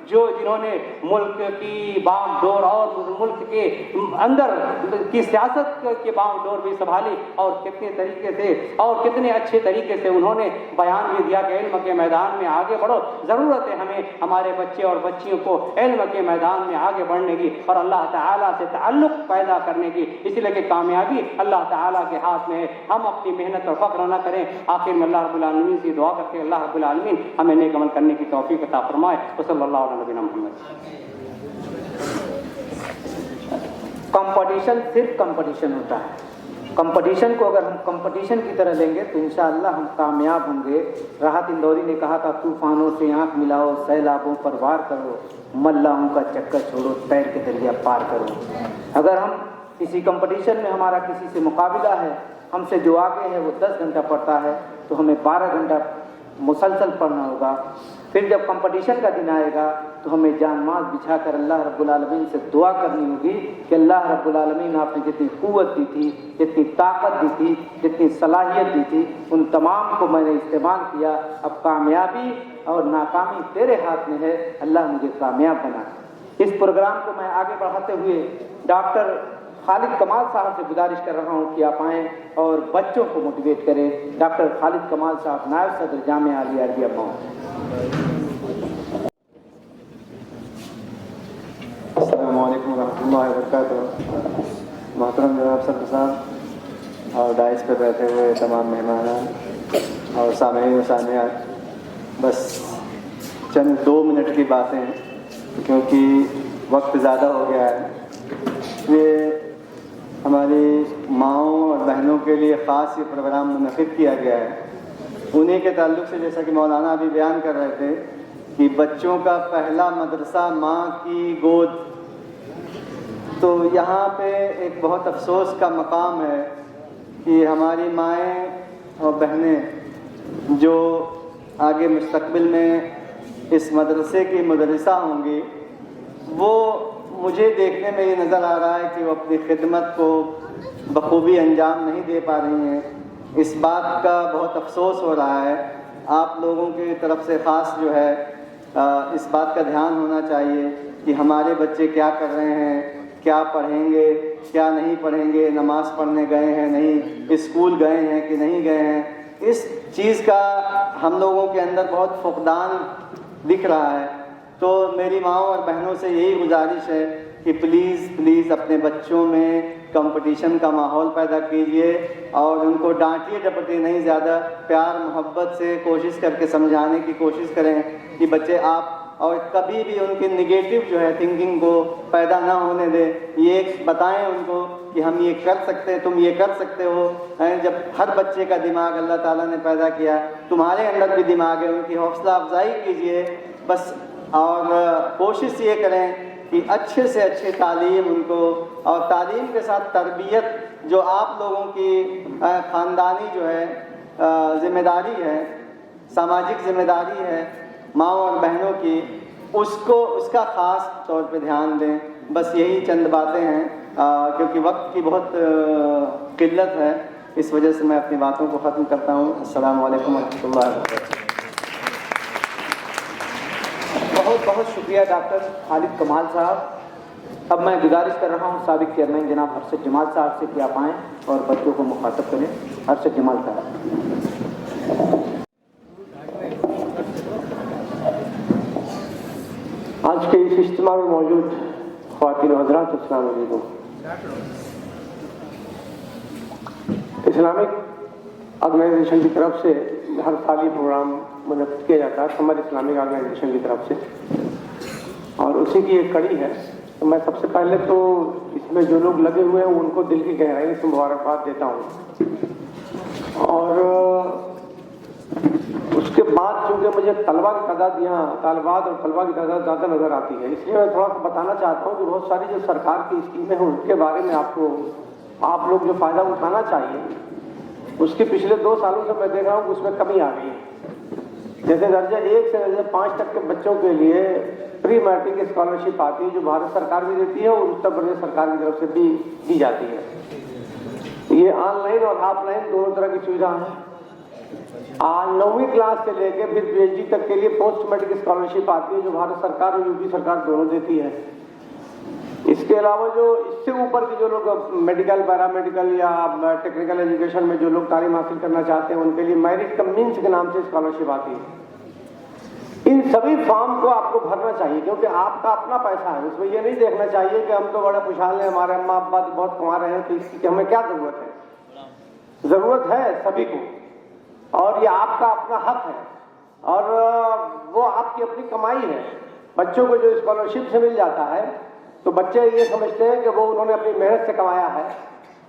جنہوں نے ملک کی بام ڈور اور ملک کے اندر کی سیاست کے بام ڈور بھی سنبھالی، اور کتنے طریقے سے اور کتنے اچھے طریقے سے انہوں نے بیان بھی دیا کہ علم کے میدان میں آگے بڑھو۔ ضرورت ہے ہمیں ہمارے بچے اور بچیوں کو علم کے میدان میں آگے بڑھنے کی اور اللہ تعالیٰ سے تعلق پیدا کرنے کی، اس لیے کہ کامیابی اللہ تعالیٰ کے ہاتھ میں ہے۔ ہم اپنی محنت اور فخر نہ کریں۔ آخر میں اللہ رب العالمین سے دعا کرتے ہیں اللہ رب العالمین ہمیں نیک عمل کرنے کی توفیق عطا فرمائے۔ صلی اللہ علیہ نبینا محمد۔ کمپٹیشن صرف کمپٹیشن ہوتا ہے، کمپٹیشن کو اگر ہم کمپٹیشن کی طرح لیں گے تو انشاءاللہ ہم کامیاب ہوں گے۔ راحت اندوری نے کہا تھا طوفانوں سے آنکھ ملاؤ، سیلابوں پر وار کرو، ملاحوں کا چکر چھوڑو، تیر کے دریا پار کرو۔ اگر ہم کسی کمپٹیشن میں ہمارا کسی سے مقابلہ ہے، ہم سے جو آگے ہے وہ 10 گھنٹہ پڑھتا ہے تو ہمیں 12 گھنٹہ مسلسل پڑھنا ہوگا۔ پھر جب کمپٹیشن کا دن آئے گا تو ہمیں جان مال بچھا کر اللہ رب العالمین سے دعا کرنی ہوگی کہ اللہ رب العالمین آپ نے جتنی قوت دی تھی، جتنی طاقت دی تھی، جتنی صلاحیت دی تھی، ان تمام کو میں نے استعمال کیا۔ اب کامیابی اور ناکامی تیرے ہاتھ میں ہے، اللہ مجھے کامیاب بنا۔ اس پروگرام کو میں آگے بڑھاتے ہوئے ڈاکٹر خالد کمال صاحب سے گزارش کر رہا ہوں کہ آپ آئیں اور بچوں کو موٹیویٹ کریں۔ ڈاکٹر خالد کمال صاحب، نائب صدر جامعہ عالیہ عربیہ مئو۔ السلام علیکم ورحمۃ اللہ وبرکاتہ۔ محترم جناب صدر صاحب اور ڈائس پہ بیٹھے ہوئے تمام مہمان اور سامعین و سامعات، بس چند 2 منٹ کی باتیں کیونکہ وقت زیادہ ہو گیا ہے۔ یہ ہماری ماؤں اور بہنوں کے لیے خاص یہ پروگرام منعقد کیا گیا ہے۔ انہیں کے تعلق سے جیسا کہ مولانا ابھی بیان کر رہے تھے کہ بچوں کا پہلا مدرسہ ماں کی گود، تو یہاں پہ ایک بہت افسوس کا مقام ہے کہ ہماری مائیں اور بہنیں جو آگے مستقبل میں اس مدرسے کی مدرسہ ہوں گی، وہ مجھے دیکھنے میں یہ نظر آ رہا ہے کہ وہ اپنی خدمت کو بخوبی انجام نہیں دے پا رہی ہیں۔ اس بات کا بہت افسوس ہو رہا ہے۔ آپ لوگوں کی طرف سے خاص جو ہے اس بات کا دھیان ہونا چاہیے کہ ہمارے بچے کیا کر رہے ہیں، کیا پڑھیں گے، کیا نہیں پڑھیں گے، نماز پڑھنے گئے ہیں نہیں، اسکول گئے ہیں کہ نہیں گئے ہیں۔ اس چیز کا ہم لوگوں کے اندر بہت فقدان دکھ رہا ہے۔ تو میری ماؤں اور بہنوں سے یہی گزارش ہے کہ پلیز اپنے بچوں میں کمپٹیشن کا ماحول پیدا کیجیے اور ان کو ڈانٹیے ڈپٹیے نہیں، زیادہ پیار محبت سے کوشش کر کے سمجھانے کی کوشش کریں کہ بچے آپ، اور کبھی بھی ان کی نگیٹو جو ہے تھنکنگ کو پیدا نہ ہونے دیں۔ یہ بتائیں ان کو کہ ہم یہ کر سکتے ہیں، تم یہ کر سکتے ہو۔ جب ہر بچے کا دماغ اللہ تعالیٰ نے پیدا کیا، تمہارے اندر بھی دماغ ہے، ان کی حوصلہ افزائی کیجیے بس، اور کوشش یہ کریں کہ اچھے سے اچھے تعلیم ان کو، اور تعلیم کے ساتھ تربیت جو آپ لوگوں کی خاندانی جو ہے ذمہ داری ہے، سماجک ذمہ داری ہے ماؤں اور بہنوں کی، اس کا خاص طور پہ دھیان دیں۔ بس یہی چند باتیں ہیں، کیونکہ وقت کی بہت قلت ہے، اس وجہ سے میں اپنی باتوں کو ختم کرتا ہوں۔ السلام علیکم ورحمۃ اللہ وبرکاتہ۔ بہت بہت شکریہ ڈاکٹر خالد کمال صاحب۔ اب میں گزارش کر رہا ہوں سابق چیئرمین جناب ارشد جمال صاحب سے کہ آپ آئیں اور بچوں کو مخاطب کریں۔ ارشد جمال صاحب۔ آج کے اس اجتماع میں موجود خواتین و حضرات، السلام علیکم۔ اسلامک آرگنائزیشن کی طرف سے ہر سال یہ پروگرام منعقد کیا جاتا ہے، سمر اسلامک آرگنائزیشن کی طرف سے، اور اسی کی ایک کڑی ہے۔ تو میں سب سے پہلے تو اس میں جو لوگ لگے ہوئے ہیں ان کو دل کی گہرائی سے مبارکباد دیتا ہوں، اور اس کے بعد آج چونکہ مجھے طلبا کی تعداد یہاں طالبات اور طلبا کی تعداد زیادہ نظر آتی ہے، اس لیے میں تھوڑا سا بتانا چاہتا ہوں کہ بہت ساری جو سرکار کی اسکیمیں ہیں ان کے بارے میں آپ لوگ جو فائدہ اٹھانا چاہیے، اس کے پچھلے 2 سالوں سے میں دیکھ رہا ہوں کہ اس میں کمی آ گئی ہے۔ جیسے درجہ 1 سے درجہ 5 تک کے بچوں کے لیے پری میٹرک اسکالرشپ آتی ہے جو بھارت سرکار بھی دیتی ہے اور اتر پردیش سرکار کی طرف سے بھی دی جاتی ہے۔ یہ آن لائن اور آف لائن دونوں طرح کی سویدھا ہے۔ 9ویں کلاس سے لے کے پھر پی ایچ ڈی تک کے لیے پوسٹ میٹرک اسکالرشپ آتی ہے جو بھارت سرکار اور یوپی سرکار دونوں دیتی ہے۔ اس کے علاوہ جو اس سے اوپر کے جو لوگ میڈیکل پیرامیڈیکل یا ٹیکنیکل ایجوکیشن میں جو لوگ تعلیم حاصل کرنا چاہتے ہیں ان کے لیے میرٹ کم مینس کے نام سے اسکالرشپ آتی ہے۔ ان سبھی فارم کو آپ کو بھرنا چاہیے کیونکہ آپ کا اپنا پیسہ ہے، اس میں یہ نہیں دیکھنا چاہیے کہ ہم تو بڑے خوشحال ہیں، ہمارے اماں ابا تو بہت کما رہے ہیں تو اس کی ہمیں کیا ضرورت ہے۔ ضرورت ہے سبھی کو اور یہ آپ کا اپنا حق ہے اور وہ آپ کی اپنی کمائی ہے۔ بچوں کو جو اسکالرشپ سے مل جاتا ہے تو بچے یہ سمجھتے ہیں کہ وہ انہوں نے اپنی محنت سے کمایا ہے۔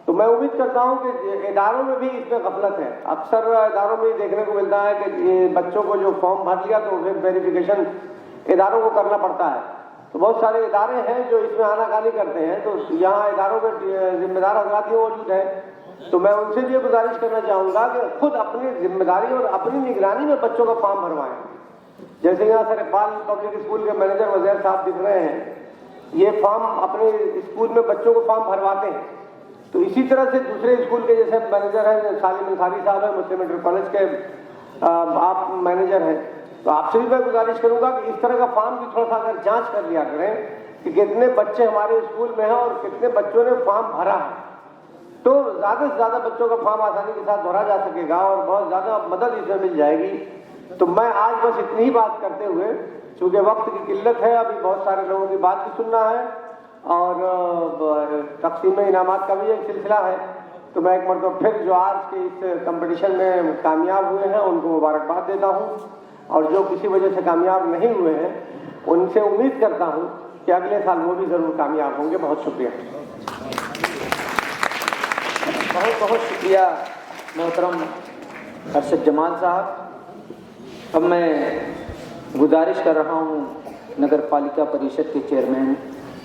تو میں امید کرتا ہوں کہ اداروں میں بھی اس میں غفلت ہے۔ اکثر اداروں میں دیکھنے کو ملتا ہے کہ بچوں کو جو فارم بھر لیا تو پھر ویریفیکیشن اداروں کو کرنا پڑتا ہے۔ تو بہت سارے ادارے ہیں جو اس میں آناکانی کرتے ہیں، تو یہاں اداروں میں ذمہ دار حضرات بھی موجود ہیں، تو میں ان سے بھی یہ گزارش کرنا چاہوں گا کہ خود اپنی ذمہ داری اور اپنی نگرانی میں بچوں کا فارم بھروائیں۔ جیسے یہاں سر اقبال پبلک اسکول کے مینیجر وزیر صاحب دکھ رہے ہیں، یہ فارم اپنے اسکول میں بچوں کو فارم بھرواتے ہیں۔ تو اسی طرح سے دوسرے اسکول کے جیسے مینیجر ہیں سالم انصاری صاحب ہیں، مسلم انٹر کالج کے آپ مینیجر ہیں، تو آپ سے بھی میں گزارش کروں گا کہ اس طرح کا فارم بھی تھوڑا سا اگر جانچ کر لیا کریں کہ کتنے بچے ہمارے اسکول میں ہیں اور کتنے بچوں نے فارم بھرا ہے، تو زیادہ سے زیادہ بچوں کا فارم آسانی کے ساتھ بھرا جا سکے گا اور بہت زیادہ مدد اس میں مل جائے گی۔ تو میں آج بس اتنی ہی بات کرتے ہوئے، چونکہ وقت کی قلت ہے، ابھی بہت سارے لوگوں کی بات بھی سننا ہے اور تقسیم انعامات کا بھی ایک سلسلہ ہے، تو میں ایک مرتبہ پھر جو آج کے اس کمپٹیشن میں کامیاب ہوئے ہیں ان کو مبارکباد دیتا ہوں، اور جو کسی وجہ سے کامیاب نہیں ہوئے ہیں ان سے امید کرتا ہوں کہ اگلے سال وہ بھی ضرور کامیاب ہوں گے۔ بہت شکریہ۔ بہت بہت شکریہ محترم ارشد جمال صاحب۔ اب میں گزارش کر رہا ہوں نگر پالیکا پریشد کے چیئرمین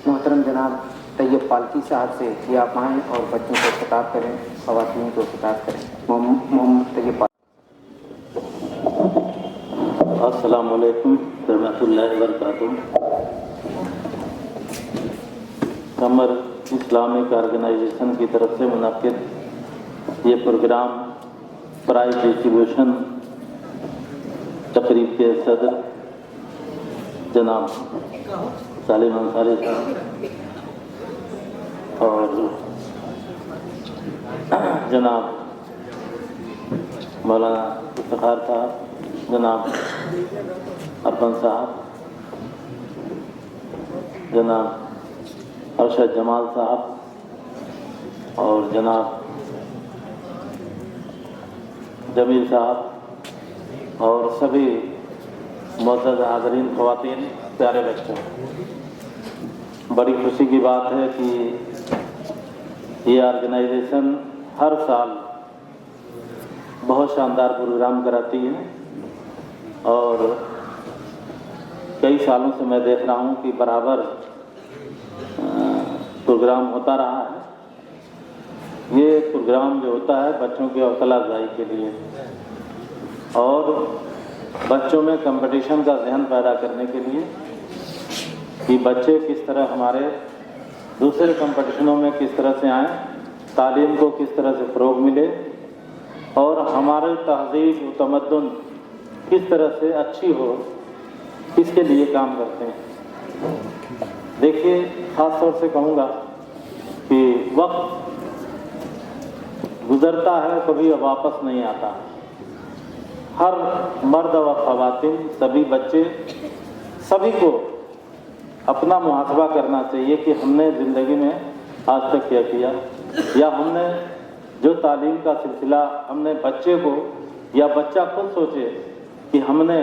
محترم جناب طیب پالکی صاحب سے کہ آپ آئیں اور بچوں کو خطاب کریں، خواتین کو خطاب کریں۔ محمد طیب پالکی۔ السلام علیکم ورحمۃ اللہ وبرکاتہ۔ قمر اسلامک آرگنائزیشن کی طرف سے منعقد یہ پروگرام پرائز ڈسٹریبیوشن تقریب کے صدر جناب سالم انصاری صاحب اور جناب مولانا افتخار صاحب، جناب ارفن صاحب، جناب ارشد جمال صاحب اور جناب جمیل صاحب اور سبھی معزز حاضرین، خواتین، پیارے بچوں، بڑی خوشی کی بات ہے کہ یہ آرگنائزیشن ہر سال بہت شاندار پروگرام کراتی ہے اور کئی سالوں سے میں دیکھ رہا ہوں کہ برابر پروگرام ہوتا رہا ہے۔ یہ پروگرام جو ہوتا ہے بچوں کی حوصلہ افزائی کے لیے اور بچوں میں کمپٹیشن کا ذہن پیدا کرنے کے لیے کہ بچے کس طرح ہمارے دوسرے کمپٹیشنوں میں کس طرح سے آئیں، تعلیم کو کس طرح سے فروغ ملے اور ہمارے تہذیب و تمدن کس طرح سے اچھی ہو، اس کے لیے کام کرتے ہیں۔ دیکھیے، خاص طور سے کہوں گا کہ وقت گزرتا ہے، کبھی واپس نہیں آتا۔ ہر مرد و خواتین، سبھی بچے، سبھی کو اپنا محاسبہ کرنا چاہیے کہ ہم نے زندگی میں آج تک کیا کیا، یا ہم نے جو تعلیم کا سلسلہ ہم نے بچے کو یا بچہ خود سوچے کہ ہم نے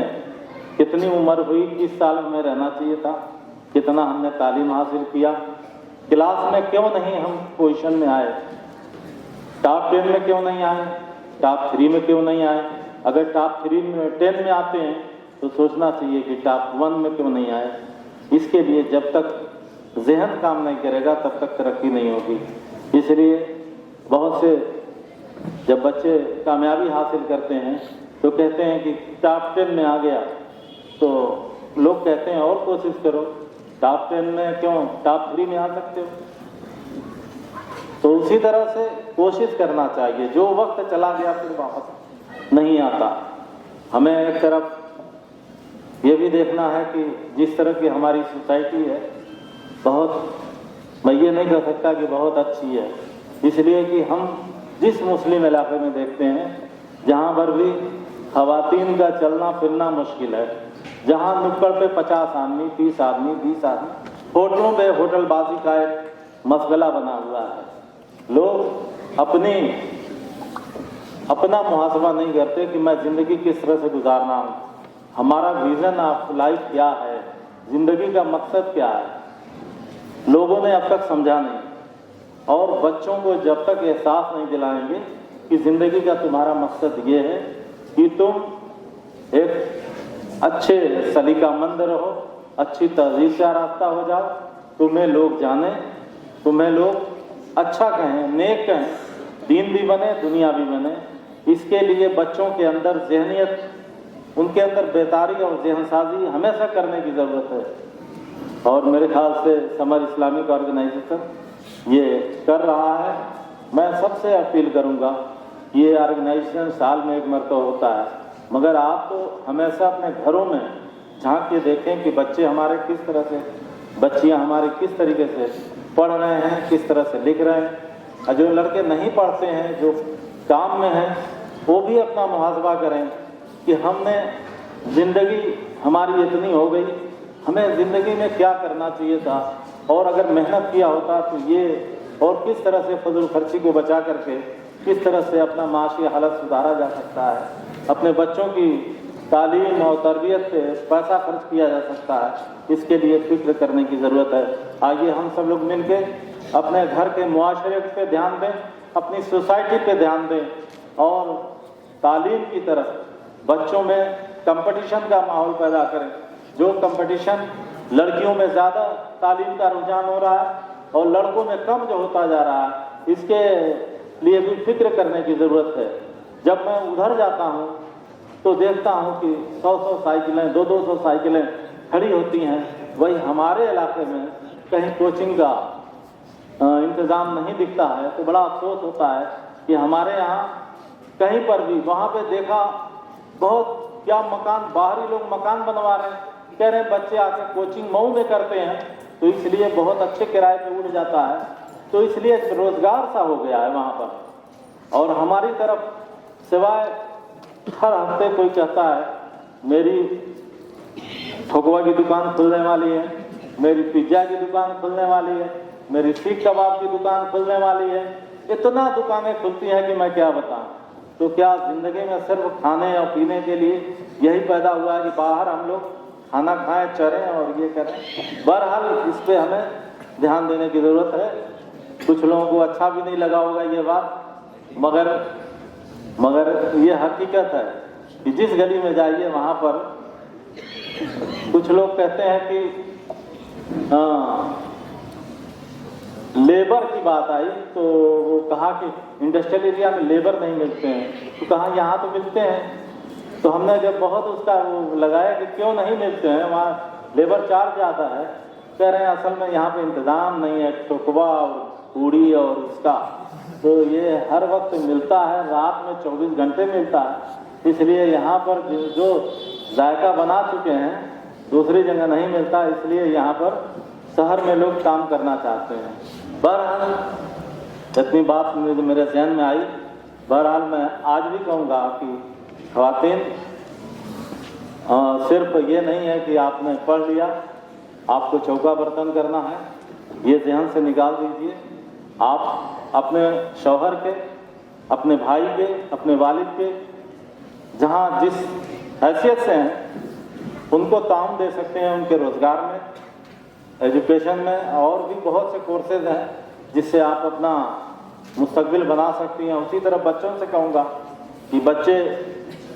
کتنی عمر ہوئی، کس سال ہمیں رہنا چاہیے تھا، کتنا ہم نے تعلیم حاصل کیا، کلاس میں کیوں نہیں ہم پوزیشن میں آئے، ٹاپ 10 میں کیوں نہیں آئے، ٹاپ 3 میں کیوں نہیں آئے، اگر ٹاپ 3 میں 10 میں آتے ہیں تو سوچنا چاہیے کہ ٹاپ 1 میں کیوں نہیں آئے. اس کے لیے جب تک ذہن کام نہیں کرے گا تب تک ترقی نہیں ہوگی. اس لیے بہت سے جب بچے کامیابی حاصل کرتے ہیں تو کہتے ہیں کہ ٹاپ 10 میں آ گیا تو لوگ کہتے ہیں اور کوشش کرو, ٹاپ 10 میں کیوں, ٹاپ 3 میں آ سکتے ہو. تو اسی طرح سے کوشش کرنا چاہیے. جو وقت چلا گیا پھر واپس نہیں آتا. ہمیں ایک طرف یہ بھی دیکھنا ہے کہ جس طرح کی ہماری سوسائٹی ہے بہت, میں یہ نہیں کہہ سکتا کہ بہت اچھی ہے, اس لیے کہ ہم جس مسلم علاقے میں دیکھتے ہیں جہاں پر بھی خواتین کا چلنا پھرنا مشکل ہے, جہاں نکڑ پہ 50 آدمی 30 آدمی 20 آدمی, ہوٹلوں پہ ہوٹل بازی کا ایک مشغلہ بنا ہوا ہے. لوگ اپنا محاسبہ نہیں کرتے کہ میں زندگی کس طرح سے گزارنا ہوں, ہمارا ویژن آف لائف کیا ہے, زندگی کا مقصد کیا ہے, لوگوں نے اب تک سمجھا نہیں. اور بچوں کو جب تک احساس نہیں دلائیں گے کہ زندگی کا تمہارا مقصد یہ ہے کہ تم ایک اچھے سلیقہ مند رہو, اچھی تہذیب سے آراستہ ہو جاؤ, تمہیں لوگ جانیں, تمہیں لوگ اچھا کہیں, نیک کہیں, دین بھی بنے دنیا بھی بنے. اس کے لیے بچوں کے اندر ذہنیت, ان کے اندر بیداری اور ذہن سازی ہمیشہ کرنے کی ضرورت ہے. اور میرے خیال سے سمر اسلامک آرگنائزیشن یہ کر رہا ہے. میں سب سے اپیل کروں گا, یہ آرگنائزیشن سال میں ایک مرتبہ ہوتا ہے, مگر آپ تو ہمیشہ اپنے گھروں میں جھانک کے دیکھیں کہ بچے ہمارے کس طرح سے, بچیاں ہمارے کس طریقے سے پڑھ رہے ہیں, کس طرح سے لکھ رہے ہیں. اور جو لڑکے نہیں پڑھتے ہیں, جو کام میں ہیں, وہ بھی اپنا محاسبہ کریں کہ ہم نے زندگی ہماری اتنی ہو گئی, ہمیں زندگی میں کیا کرنا چاہیے تھا, اور اگر محنت کیا ہوتا تو یہ, اور کس طرح سے فضول خرچی کو بچا کر کے کس طرح سے اپنا معاشی حالت سدھارا جا سکتا ہے, اپنے بچوں کی تعلیم اور تربیت پہ پیسہ خرچ کیا جا سکتا ہے. اس کے لیے فکر کرنے کی ضرورت ہے. آئیے ہم سب لوگ مل کے اپنے گھر کے معاشرے پہ دھیان دیں, اپنی سوسائٹی پہ دھیان دیں, اور تعلیم کی طرف بچوں میں کمپٹیشن کا ماحول پیدا کریں. جو کمپٹیشن لڑکیوں میں زیادہ تعلیم کا رجحان ہو رہا ہے اور لڑکوں میں کم جو ہوتا جا رہا ہے, اس کے لیے بھی فکر کرنے کی ضرورت ہے. جب میں ادھر جاتا ہوں تو دیکھتا ہوں کہ 100 سائیکلیں 200 سائیکلیں کھڑی ہوتی ہیں. وہی ہمارے علاقے میں کہیں کوچنگ کا انتظام نہیں دکھتا ہے تو بڑا افسوس ہوتا ہے کہ ہمارے یہاں کہیں پر بھی, وہاں پہ دیکھا بہت کیا مکان, باہری لوگ مکان بنوا رہے ہیں, کہہ رہے ہیں بچے آ کے کوچنگ مئو میں کرتے ہیں تو اس لیے بہت اچھے کرائے پہ اٹھ جاتا ہے, تو اس لیے روزگار سا ہو گیا ہے وہاں پر. اور ہماری طرف سوائے ہر ہفتے کوئی کہتا ہے میری ٹھوکوا کی دکان کھلنے والی ہے, میری پیزا کی دکان کھلنے والی ہے, میری سیخ کباب کی دکان کھلنے والی ہے. اتنا دکانیں کھلتی ہیں کہ میں کیا بتاؤں. تو کیا زندگی میں صرف کھانے اور پینے کے لیے یہی پیدا ہوا ہے کہ باہر ہم لوگ کھانا کھائیں, چریں اور یہ کریں؟ بہرحال اس پہ ہمیں دھیان دینے کی ضرورت ہے. کچھ لوگوں کو اچھا بھی نہیں لگا ہوگا یہ بات, مگر یہ حقیقت ہے کہ جس گلی میں جائیے وہاں پر کچھ لوگ کہتے ہیں کہ لیبر کی بات آئی تو وہ کہا کہ انڈسٹریل ایریا میں لیبر نہیں ملتے ہیں, تو کہا یہاں تو ملتے ہیں. تو ہم نے جب بہت اس کا وہ لگایا کہ کیوں نہیں ملتے ہیں, وہاں لیبر چارج آتا ہے. کہہ رہے ہیں اصل میں یہاں پہ انتظام نہیں ہے, ٹھوکوا اور پوڑی اور اس کا, تو یہ ہر وقت ملتا ہے, رات میں 24 گھنٹے ملتا ہے. اس لیے یہاں پر جو ذائقہ بنا چکے ہیں دوسری جگہ نہیں ملتا, اس لیے یہاں پر شہر میں لوگ کام کرنا چاہتے ہیں. بہرحال اتنی بات میرے ذہن میں آئی. بہرحال میں آج بھی کہوں گا کہ خواتین صرف یہ نہیں ہے کہ آپ نے پڑھ لیا, آپ کو چوکا برتن کرنا ہے, یہ ذہن سے نکال دیجئے. آپ اپنے شوہر کے, اپنے بھائی کے, اپنے والد کے, جہاں جس حیثیت سے ہیں ان کو تعاون دے سکتے ہیں, ان کے روزگار میں, ایجوکیشن میں, اور بھی بہت سے کورسز ہیں جس سے آپ اپنا مستقبل بنا سکتی ہیں. اسی طرح بچوں سے کہوں گا کہ بچے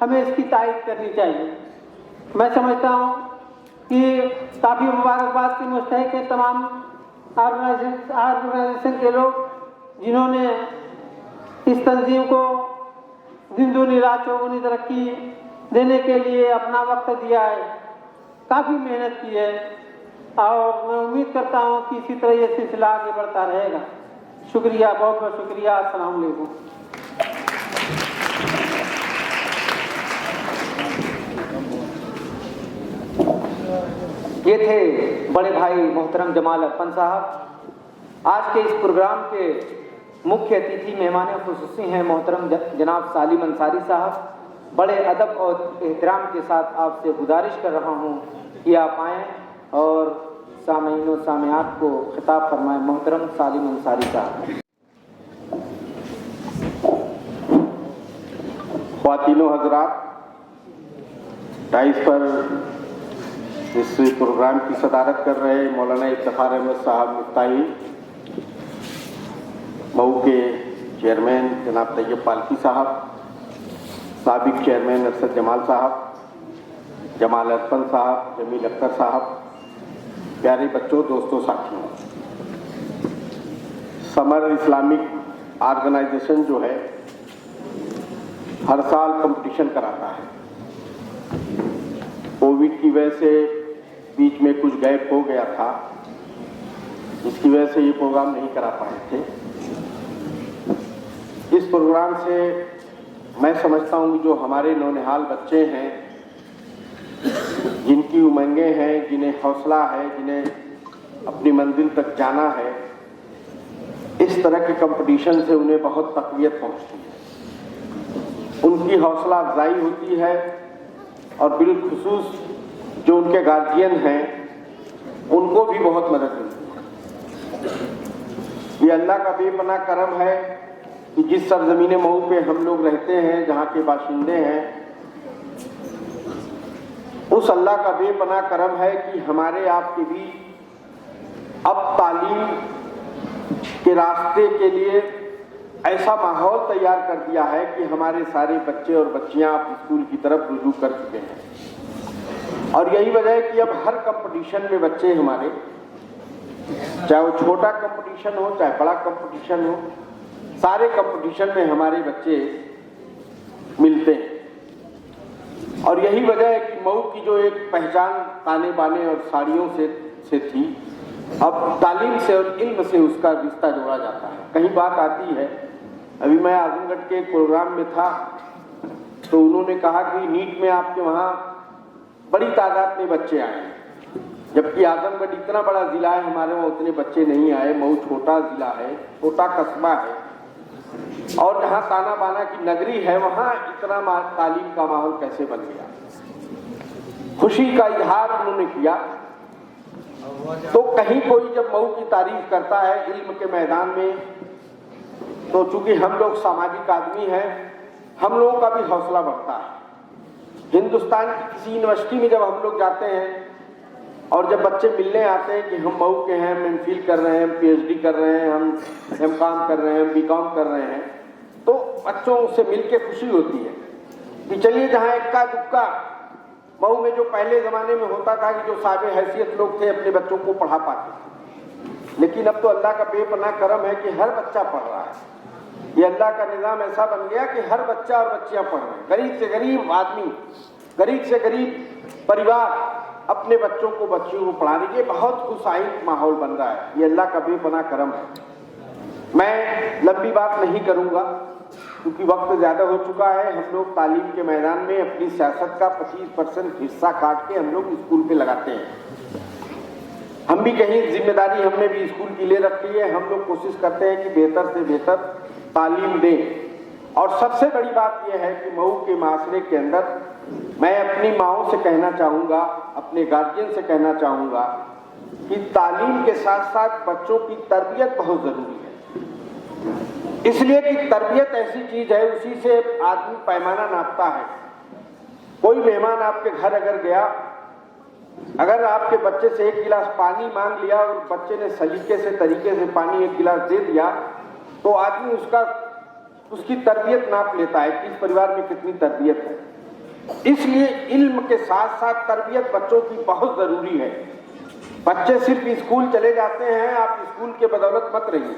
ہمیں اس کی تائید کرنی چاہیے۔ میں سمجھتا ہوں کہ کافی مبارکباد کے مستحق ہیں تمام آرگنائزیشن کے لوگ جنہوں نے اس تنظیم کو زندونی رات چوگنی ترقی دینے کے لیے اپنا وقت دیا ہے، کافی محنت کی ہے، اور میں امید کرتا ہوں کہ اسی طرح یہ سلسلہ آگے بڑھتا رہے گا۔ شکریہ، بہت بہت شکریہ۔ السلام علیکم۔ یہ تھے بڑے بھائی محترم جمال ارپن صاحب۔ آج کے اس پروگرام کے مکھیہ اتیتھی مہمان خصوصی ہیں محترم جناب سالم انصاری صاحب۔ بڑے ادب اور احترام کے ساتھ آپ سے گزارش کر رہا ہوں کہ آپ آئیں اور سامعین و سامعات کو خطاب فرمائیں۔ محترم سالم انصاری صاحب۔ خواتین و حضرات، ڈائس پر اس پروگرام کی صدارت کر رہے مولانا افتخار احمد صاحب مفتاحی، مئو کے چیئرمین جناب طیب پالکی صاحب، سابق چیئرمین ارشد جمال صاحب، جمال ارپن صاحب، جمیل اختر صاحب، پیارے بچوں، دوستوں، ساتھیوں، سمر اسلامک آرگنائزیشن جو ہے ہر سال کمپٹیشن کراتا ہے۔ کووڈ کی وجہ سے بیچ میں کچھ گیپ ہو گیا تھا، جس کی وجہ سے یہ پروگرام نہیں کرا پائے تھے۔ اس پروگرام سے میں سمجھتا ہوں کہ جو ہمارے نونہال بچے ہیں، جن کی امنگیں ہیں، جنہیں حوصلہ ہے، جنہیں اپنی منزل تک جانا ہے، اس طرح کے کمپٹیشن سے انہیں بہت تقویت پہنچتی ہے، ان کی حوصلہ افزائی ہوتی ہے، اور بالخصوص جو ان کے گارجین ہیں ان کو بھی بہت مدد ملتی ہے۔ یہ اللہ کا بے پناہ کرم ہے کہ جس سرزمین مئو پہ ہم لوگ رہتے ہیں، جہاں کے باشندے ہیں، اس اللہ کا بے پناہ کرم ہے کہ ہمارے آپ کے بھی اب تعلیم کے راستے کے لیے ایسا ماحول تیار کر دیا ہے کہ ہمارے سارے بچے اور بچیاں اب اسکول کی طرف رجوع کر چکے ہیں۔ اور یہی وجہ ہے کہ اب ہر کمپٹیشن میں بچے ہمارے، چاہے وہ چھوٹا کمپٹیشن ہو چاہے بڑا کمپٹیشن ہو، سارے کمپٹیشن میں ہمارے بچے ملتے ہیں۔ اور یہی وجہ ہے کہ مئو کی جو ایک پہچان تانے بانے اور ساڑیوں سے تھی، اب تعلیم سے اور علم سے اس کا رشتہ جوڑا جاتا ہے۔ کہیں بات آتی ہے، ابھی میں اعظم گڑھ کے ایک پروگرام میں تھا تو انہوں نے کہا کہ نیٹ میں آپ کے وہاں بڑی تعداد میں بچے آئے ہیں، جبکہ اعظم گڑھ اتنا بڑا ضلع ہے، ہمارے وہاں اتنے بچے نہیں آئے۔ مئو چھوٹا ضلع ہے، چھوٹا قصبہ ہے، اور جہاں تانا بانا کی نگری ہے وہاں اتنا تعلیم کا ماحول کیسے بن گیا۔ خوشی کا اظہار انہوں نے کیا۔ تو کہیں کوئی جب مئو کی تعریف کرتا ہے علم کے میدان میں، تو چونکہ ہم لوگ سماجک آدمی ہیں، ہم لوگوں کا بھی حوصلہ بڑھتا ہے۔ ہندوستان کی کسی یونیورسٹی میں جب ہم لوگ جاتے ہیں اور جب بچے ملنے آتے ہیں کہ ہم مئو کے ہیں، ہم ایم فل کر رہے ہیں، ہم پی ایچ ڈی کر رہے ہیں، ہم ایم کام کر رہے ہیں، ہم بی کام کر رہے ہیں، تو بچوں سے مل کے خوشی ہوتی ہے کہ چلیے جہاں اکا دکا مئو میں جو پہلے زمانے میں ہوتا تھا کہ جو صاحب حیثیت لوگ تھے اپنے بچوں کو پڑھا پاتے تھے، لیکن اب تو اللہ کا بے پناہ کرم ہے کہ ہر بچہ پڑھ رہا ہے۔ یہ اللہ کا نظام ایسا بن گیا کہ ہر بچہ اور بچیاں پڑھ رہے ہیں۔ غریب سے غریب آدمی، غریب سے غریب پریوار اپنے بچوں کو بچیوں کو پڑھانے کے بہت خوشحال ماحول بن رہا ہے۔ یہ اللہ کا بے پناہ کرم ہے۔ میں لمبی بات نہیں کروں گا کیونکہ وقت زیادہ ہو چکا ہے۔ ہم لوگ تعلیم کے میدان میں اپنی سیاست کا 25% حصہ کاٹ کے ہم لوگ اسکول پہ لگاتے ہیں۔ ہم بھی کہیں ذمہ داری ہم نے بھی اسکول کی لے رکھی ہے۔ ہم لوگ کوشش کرتے ہیں کہ بہتر سے بہتر تعلیم دیں، اور سب سے بڑی بات یہ ہے کہ مئو کے معاشرے کے اندر میں اپنی ماؤں سے کہنا چاہوں گا، اپنے گارجین سے کہنا چاہوں گا کہ تعلیم کے ساتھ ساتھ بچوں کی تربیت بہت ضروری ہے۔ اس لیے کہ تربیت ایسی چیز ہے، اسی سے آدمی پیمانہ ناپتا ہے۔ کوئی مہمان آپ کے گھر اگر گیا، اگر آپ کے بچے سے 1 گلاس پانی مانگ لیا اور بچے نے سلیقے سے طریقے سے پانی 1 گلاس دے دیا، تو آدمی اس کی تربیت ناپ لیتا ہے کہ اس پریوار میں کتنی تربیت ہے۔ اس لیے علم کے ساتھ ساتھ تربیت بچوں کی بہت ضروری ہے. بچے صرف اسکول چلے جاتے ہیں, آپ اسکول کے بدولت مت رہیے,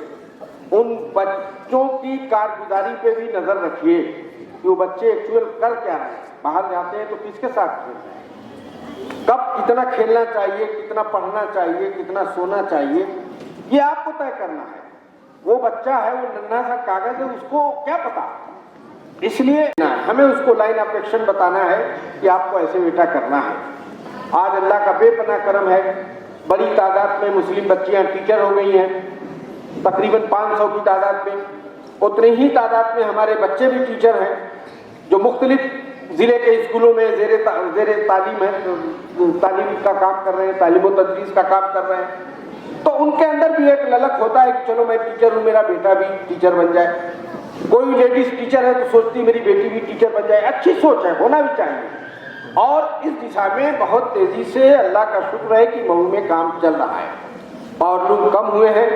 ان بچوں کی کارگزاری پہ بھی نظر رکھیے کہ وہ بچے ایکچوئل کر کیا رہے ہیں. باہر جاتے ہیں تو کس کے ساتھ کھیلتے ہیں, کب کتنا کھیلنا چاہیے, کتنا پڑھنا چاہیے, کتنا سونا چاہیے, یہ آپ کو طے کرنا ہے. وہ بچہ ہے, وہ ننھا سا کاغذ ہے, اس کو کیا پتا. اس لیے ہمیں اس کو لائن آف ایکشن بتانا ہے کہ آپ کو ایسے بیٹا کرنا ہے. آج اللہ کا بے پناہ کرم ہے, بڑی تعداد میں مسلم بچیاں ٹیچر ہو گئی ہیں, تقریباً 500 کی تعداد میں. اتنی ہی تعداد میں ہمارے بچے بھی ٹیچر ہیں جو مختلف ضلع کے اسکولوں میں زیر تعلیم ہے, تعلیم کا کام کر رہے ہیں, تعلیم و تدریس کا کام کر رہے ہیں. تو ان کے اندر بھی ایک للک ہوتا ہے کہ چلو میں ٹیچر ہوں, میرا بیٹا بھی ٹیچر بن جائے. کوئی لیڈیز ٹیچر ہے تو سوچتی میری بیٹی بھی ٹیچر بن جائے. اچھی سوچ ہے, ہونا بھی چاہیے. اور اس دشا میں بہت تیزی سے اللہ کا شکر ہے کہ مئو میں کام چل رہا ہے. پاور لوم کم ہوئے ہیں,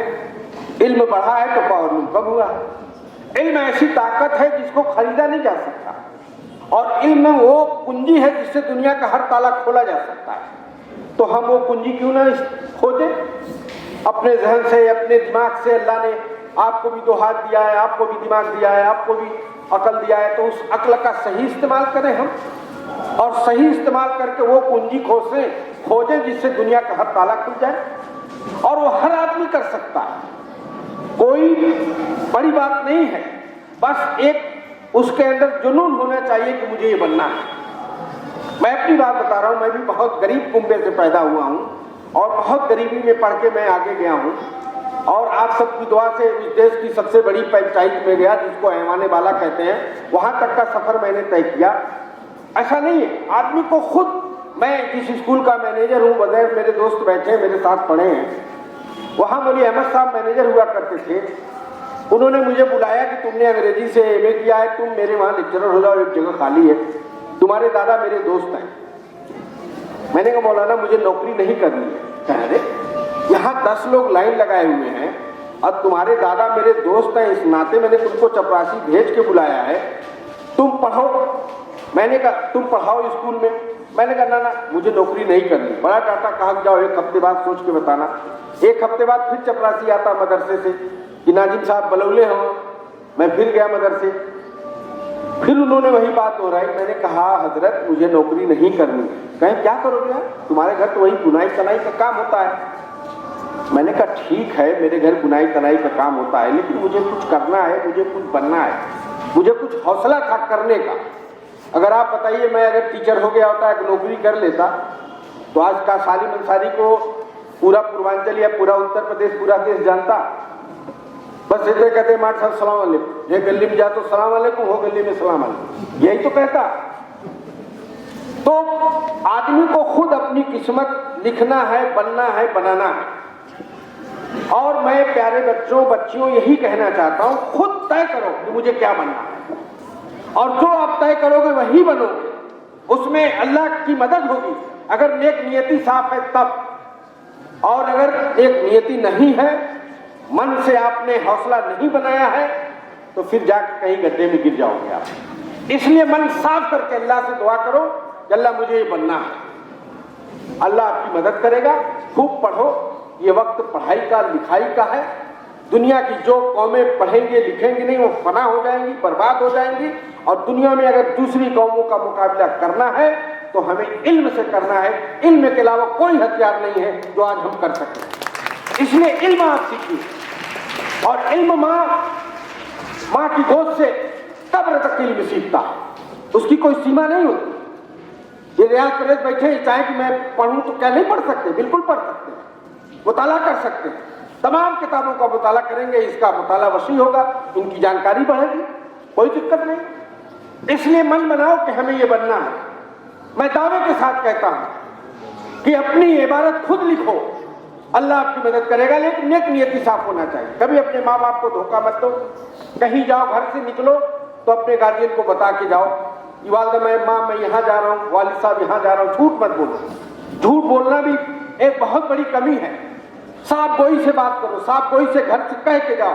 علم بڑھا ہے تو پاور لوم کم ہوا ہے. علم ایسی طاقت ہے جس کو خریدا نہیں جا سکتا, اور علم میں وہ کنجی ہے جس سے دنیا کا ہر تالا کھولا جا سکتا ہے. تو ہم وہ کنجی کیوں نہ کھوجیں اپنے ذہن سے, اپنے دماغ سے. اللہ نے آپ کو بھی 2 ہاتھ دیا ہے, آپ کو بھی دماغ دیا ہے, آپ کو بھی عقل دیا ہے, تو اس عقل کا صحیح استعمال کریں ہم, اور صحیح استعمال کر کے وہ کنجی کھوجیں جس سے دنیا کا ہر تالا کھل جائے. اور وہ ہر آدمی کر سکتا ہے, کوئی بڑی بات نہیں ہے. بس ایک اس کے اندر جنون ہونا چاہیے کہ مجھے یہ بننا ہے. میں اپنی بات بتا رہا ہوں, میں بھی بہت غریب کنبے سے پیدا ہوا ہوں اور بہت غریبی میں پڑھ کے میں آگے گیا ہوں, اور آپ سب کی دعا سے اس دیش کی سب سے بڑی پنچایت میں گیا جس کو ایوانے بالا کہتے ہیں, وہاں تک کا سفر میں نے طے کیا. ایسا نہیں ہے, آدمی کو خود, میں جس اسکول کا مینیجر ہوں, بغیر میرے دوست بیٹھے ہیں میرے ساتھ پڑھے ہیں, وہاں مولی احمد صاحب مینیجر ہوا کرتے تھے. انہوں نے مجھے بلایا کہ تم نے انگریزی سے ایم اے کیا ہے, تم میرے وہاں لیکچرر ہو جاؤ, ایک جگہ خالی ہے, تمہارے دادا میرے دوست ہیں. میں نے کہا مولانا مجھے نوکری نہیں کرنی ہے. کہہ رہے یہاں 10 لوگ لائن لگائے ہوئے ہیں اور تمہارے دادا میرے دوست ہیں, اس ناطے میں نے تم کو چپراسی بھیج کے بلایا ہے, تم پڑھو. میں نے کہا تم پڑھاؤ اسکول میں. میں نے کہا نا مجھے نوکری نہیں کرنی. بڑا ٹاٹا کہا جاؤ 1 ہفتے بعد سوچ کے بتانا. 1 ہفتے بعد پھر چپراسی آتا مدرسے سے کہ ناجم صاحب بلولے ہوں. میں پھر گیا مدرسے, پھر انہوں نے وہی بات دہرائی. میں نے کہا حضرت مجھے نوکری نہیں کرنی. کہیں کیا کرو گے, تمہارے گھر تو وہی بنائی تنائی کا کام ہوتا ہے. میں نے کہا ٹھیک ہے, میرے گھر بنائی تنائی کا کام ہوتا ہے, لیکن مجھے کچھ کرنا ہے, مجھے کچھ بننا ہے, مجھے کچھ حوصلہ تھا کرنے کا. اگر آپ بتائیے میں اگر ٹیچر ہو گیا ہوتا, ایک نوکری کر لیتا, تو آج کا سالم انصاری کو پورا پوروانچل یا پورا اتر پردیش, پورا دیش جانتا. بس اتنے کہتے ماٹ صاحب السلام علیکم, یہ گلی میں جا تو السلام علیکم, ہو گلی میں السلام علیکم, یہی تو کہتا. تو آدمی کو خود اپنی قسمت لکھنا ہے, بننا ہے, بنانا ہے. اور میں پیارے بچوں بچیوں یہی کہنا چاہتا ہوں, خود طے کرو کہ مجھے کیا بننا ہے, اور جو آپ طے کرو گے وہی بنو گے. اس میں اللہ کی مدد ہوگی اگر نیک نیتی صاف ہے تب. اور اگر نیک نیتی نہیں ہے, من سے آپ نے حوصلہ نہیں بنایا ہے, تو پھر جا کے کہیں گڈھے میں گر جاؤ گے آپ. اس لیے من صاف کر کے اللہ سے دعا کرو کہ اللہ مجھے یہ بننا ہے. اللہ آپ کی مدد کرے گا. خوب پڑھو, یہ وقت پڑھائی کا لکھائی کا ہے. دنیا کی جو قومیں پڑھیں گے لکھیں گے نہیں وہ فنا ہو جائیں گی, برباد ہو جائیں گی. اور دنیا میں اگر دوسری قوموں کا مقابلہ کرنا ہے تو ہمیں علم سے کرنا ہے. علم کے علاوہ کوئی ہتھیار نہیں ہے جو آج ہم کر سکتے ہیں. اس لیے علم آپ سیکھیے, اور علم ماں کی گود سے قبر تک علم سیکھتا ہے, اس کی کوئی سیما نہیں ہوتی. یہ ریاض پریز بیٹھے چاہے کہ میں پڑھوں تو کیا نہیں پڑھ سکتے, بالکل پڑھ سکتے ہیں, مطالعہ کر سکتے ہیں. تمام کتابوں کا مطالعہ کریں گے, اس کا مطالعہ وسیع ہوگا, ان کی جانکاری بڑھے گی, کوئی دقت نہیں. اس لیے من بناؤ کہ ہمیں یہ بننا ہے. میں دعوے کے ساتھ کہتا ہوں کہ اپنی عبادت خود لکھو, اللہ آپ کی مدد کرے گا, لیکن نیک نیتی صاف ہونا چاہیے. کبھی اپنے ماں باپ کو دھوکہ مت دو. کہیں جاؤ, گھر سے نکلو تو اپنے گارجین کو بتا کے جاؤ, والدہ میں ماں میں یہاں جا رہا ہوں, والد صاحب یہاں جا رہا ہوں. جھوٹ مت بولو. جھوٹ بولنا بھی ایک بہت بڑی کمی ہے. صاحب گوئی سے بات کرو, صاحب گوئی سے گھر سے کہہ کے جاؤ.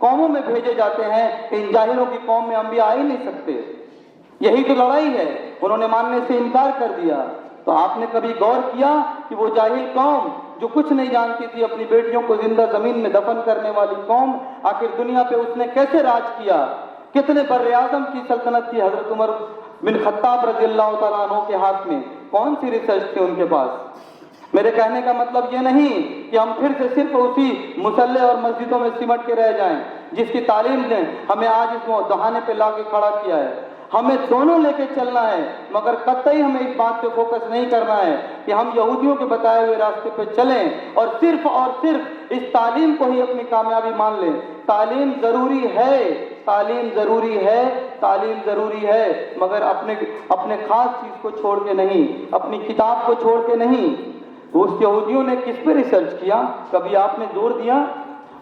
قوموں میں بھیجے جاتے ہیں کہ ان جاہلوں کی قوم میں انبیاء آ ہی نہیں سکتے. یہی تو لڑائی ہے. انہوں نے ماننے سے انکار کر دیا. تو آپ نے کبھی غور کیا کہ وہ جاہل قوم جو کچھ نہیں جانتی تھی, اپنی بیٹیوں کو زندہ زمین میں دفن کرنے والی قوم, آخر دنیا پہ اس نے کیسے راج کیا؟ کتنے بر اعظم کی سلطنت تھی حضرت عمر بن خطاب رضی اللہ تعالیٰ عنہ کے ہاتھ میں. کون سی ریسرچ تھی ان کے پاس؟ میرے کہنے کا مطلب یہ نہیں کہ ہم پھر سے صرف اسی مصلے اور مسجدوں میں سمٹ کے رہ جائیں جس کی تعلیم نے ہمیں آج اس دہانے پہ لا کے کھڑا کیا ہے. ہمیں دونوں لے کے چلنا ہے, مگر قطعی ہمیں اس بات پہ فوکس نہیں کرنا ہے کہ ہم یہودیوں کے بتائے ہوئے راستے پہ چلیں اور صرف اس تعلیم کو ہی اپنی کامیابی مان لیں. تعلیم ضروری ہے, تعلیم ضروری ہے, تعلیم ضروری ہے, مگر اپنے خاص چیز کو چھوڑ کے نہیں, اپنی کتاب کو چھوڑ کے نہیں. اس یہودیوں نے کس پہ ریسرچ کیا؟ کبھی آپ نے زور دیا؟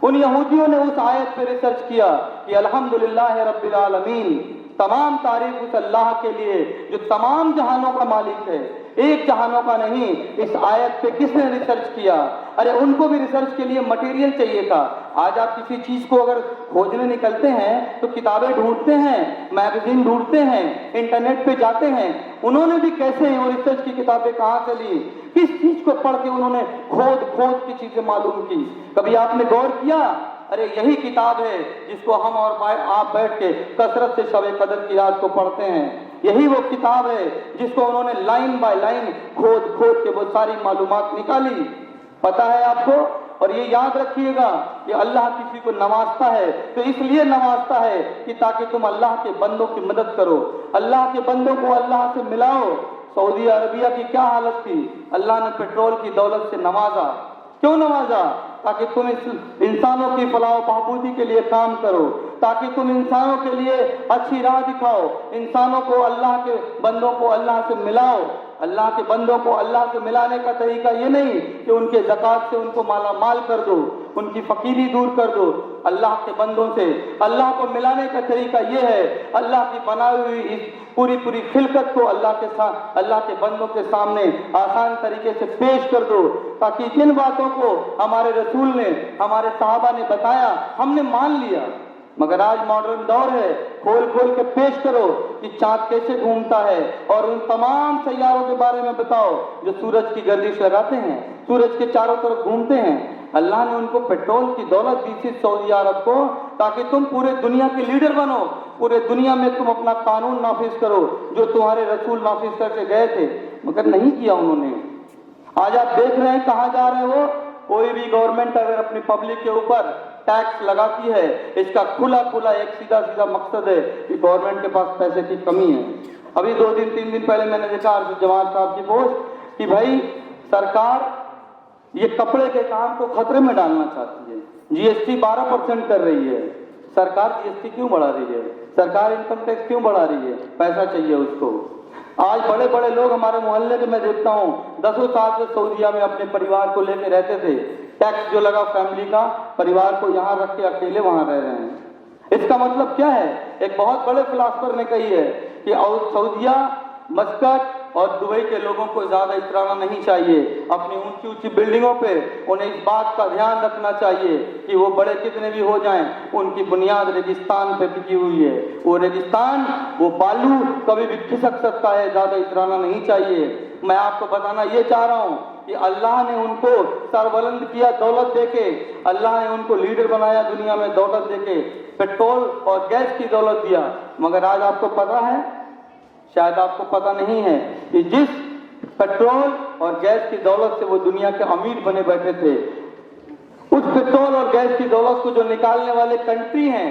ان یہودیوں نے اس آیت پہ ریسرچ کیا کہ الحمدللہ رب العالمین, تمام تعریف اس اللہ کے لیے جو تمام جہانوں کا مالک ہے, ایک جہانوں کا نہیں. اس آیت پہ کس نے ریسرچ کیا؟ ارے ان کو بھی ریسرچ کے لیے مٹیریل چاہیے تھا. آج آپ کسی چیز کو اگر کھوجنے نکلتے ہیں تو کتابیں ڈھونڈتے ہیں, میگزین ڈھونڈتے ہیں, انٹرنیٹ پہ جاتے ہیں. انہوں نے بھی کیسے وہ ریسرچ کی کتابیں کہاں سے لی؟ کس چیز کو پڑھ کے انہوں نے کھود کی چیزیں معلوم کی؟ کبھی آپ نے غور کیا؟ ارے یہی کتاب ہے جس کو ہم اور آپ بیٹھ کے کثرت سے شب قدر کی رات کو پڑھتے ہیں. یہی وہ کتاب ہے جس کو انہوں نے لائن بائی لائن کھود کے وہ ساری معلومات نکالی. پتہ ہے آپ کو؟ اور یہ یاد رکھیے گا کہ اللہ کسی کو نوازتا ہے تو اس لیے نوازتا ہے کہ تاکہ تم اللہ کے بندوں کی مدد کرو, اللہ کے بندوں کو اللہ سے ملاؤ. سعودی عربیہ کی کیا حالت تھی؟ اللہ نے پیٹرول کی دولت سے نوازا. کیوں نوازا؟ تاکہ تم انسانوں کی فلاح و بہبودی کے لیے کام کرو, تاکہ تم انسانوں کے لیے اچھی راہ دکھاؤ, انسانوں کو, اللہ کے بندوں کو اللہ سے ملاؤ. اللہ کے بندوں کو اللہ سے ملانے کا طریقہ یہ نہیں کہ ان کے زکوٰۃ سے ان کو مالا مال کر دو, ان کی فقیری دور کر دو. اللہ کے بندوں سے اللہ کو ملانے کا طریقہ یہ ہے اللہ کی بنائی ہوئی اس پوری خلقت کو اللہ کے بندوں کے سامنے آسان طریقے سے پیش کر دو, تاکہ جن باتوں کو ہمارے رسول نے, ہمارے صحابہ نے بتایا, ہم نے مان لیا. مگر آج ماڈرن دور ہے, کھول کے پیش کرو کہ چاند کیسے گھومتا ہے, اور ان تمام سیاروں کے بارے میں بتاؤ جو سورج کی گردش لگاتے ہیں, سورج کے چاروں طرف گھومتے ہیں. اللہ نے ان کو پیٹرول کی دولت دی تھی سعودی عرب کو, تاکہ تم پورے دنیا کے لیڈر بنو, پورے دنیا میں تم اپنا قانون نافذ کرو جو تمہارے رسول نافذ کر کے گئے تھے. مگر نہیں کیا انہوں نے. آج آپ دیکھ رہے ہیں کہاں جا رہے ہو. کوئی بھی گورنمنٹ اگر اپنی پبلک کے اوپر ٹیکس لگاتی ہے, اس کا کھلا ایک سیدھا مقصد ہے کہ گورنمنٹ کے پاس پیسے کی کمی ہے. ابھی 2-3 دن پہلے میں نے دیکھا ارشد جمال صاحب کی پوسٹ کہ بھائی سرکار یہ کپڑے کے کام کو خطرے میں ڈالنا چاہتی ہے, GST 12% کر رہی ہے. سرکار GST کیوں بڑھا رہی ہے؟ سرکار انکم ٹیکس کیوں بڑھا رہی ہے؟ پیسہ چاہیے اس کو. آج بڑے لوگ ہمارے محلے کے میں دیکھتا ہوں 10 سال سے سعودیہ میں اپنے پریوار کو لے کے رہتے تھے. ٹیکس جو لگا فیملی کا, پریوار کو یہاں رکھ کے اکیلے وہاں رہ رہے ہیں. اس کا مطلب کیا ہے؟ ایک بہت بڑے فلاسفر نے کہی ہے کہ سعودیہ, مسکٹ اور دبئی کے لوگوں کو زیادہ اترانا نہیں چاہیے. اپنی اونچی بلڈنگوں پہ انہیں اس بات کا دھیان رکھنا چاہیے کہ وہ بڑے کتنے بھی ہو جائیں, ان کی بنیاد ریگستان پہ ٹکی ہوئی ہے. وہ ریگستان, وہ بالو کبھی بھی کھسک سکتا ہے, زیادہ اترانا نہیں چاہیے. میں آپ کو بتانا یہ چاہ رہا ہوں کہ اللہ نے ان کو سربلند کیا دولت دے کے, اللہ نے ان کو لیڈر بنایا دنیا میں دولت دے کے, پیٹرول اور گیس کی دولت دیا. مگر آج آپ کو پتا ہے, شاید آپ کو پتا نہیں ہے کہ جس پیٹرول اور گیس کی دولت سے وہ دنیا کے امیر بنے بیٹھے تھے, اس پیٹرول اور گیس کی دولت کو جو نکالنے والے کنٹری ہیں,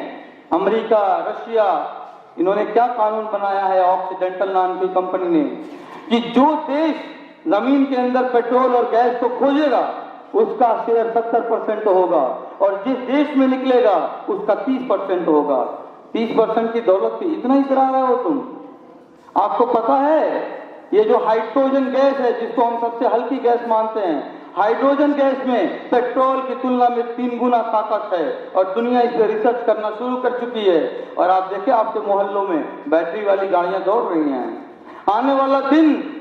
امریکہ, رشیا, انہوں نے کیا قانون بنایا ہے آکسیڈنٹل نام کی کمپنی نے کہ جو دیش زمین کے اندر پیٹرول اور گیس کو کھوجے گا اس کا شیئر 70% ہوگا, اور جس دیش میں نکلے گا اس کا 30% ہوگا. 30% کی دولت پہ اتنا اترا رہے ہو تم. آپ کو پتا ہے یہ جو ہائیڈروجن گیس ہے جس کو ہم سب سے ہلکی گیس مانتے ہیں, ہائیڈروجن گیس میں پیٹرول کی تلنا میں 3 گنا طاقت ہے, اور دنیا اس پہ ریسرچ کرنا شروع کر چکی ہے. اور آپ دیکھیں آپ کے محلوں میں بیٹری والی گاڑیاں دوڑ رہی ہیں. آنے والا دن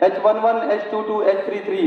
H11, H22, H33।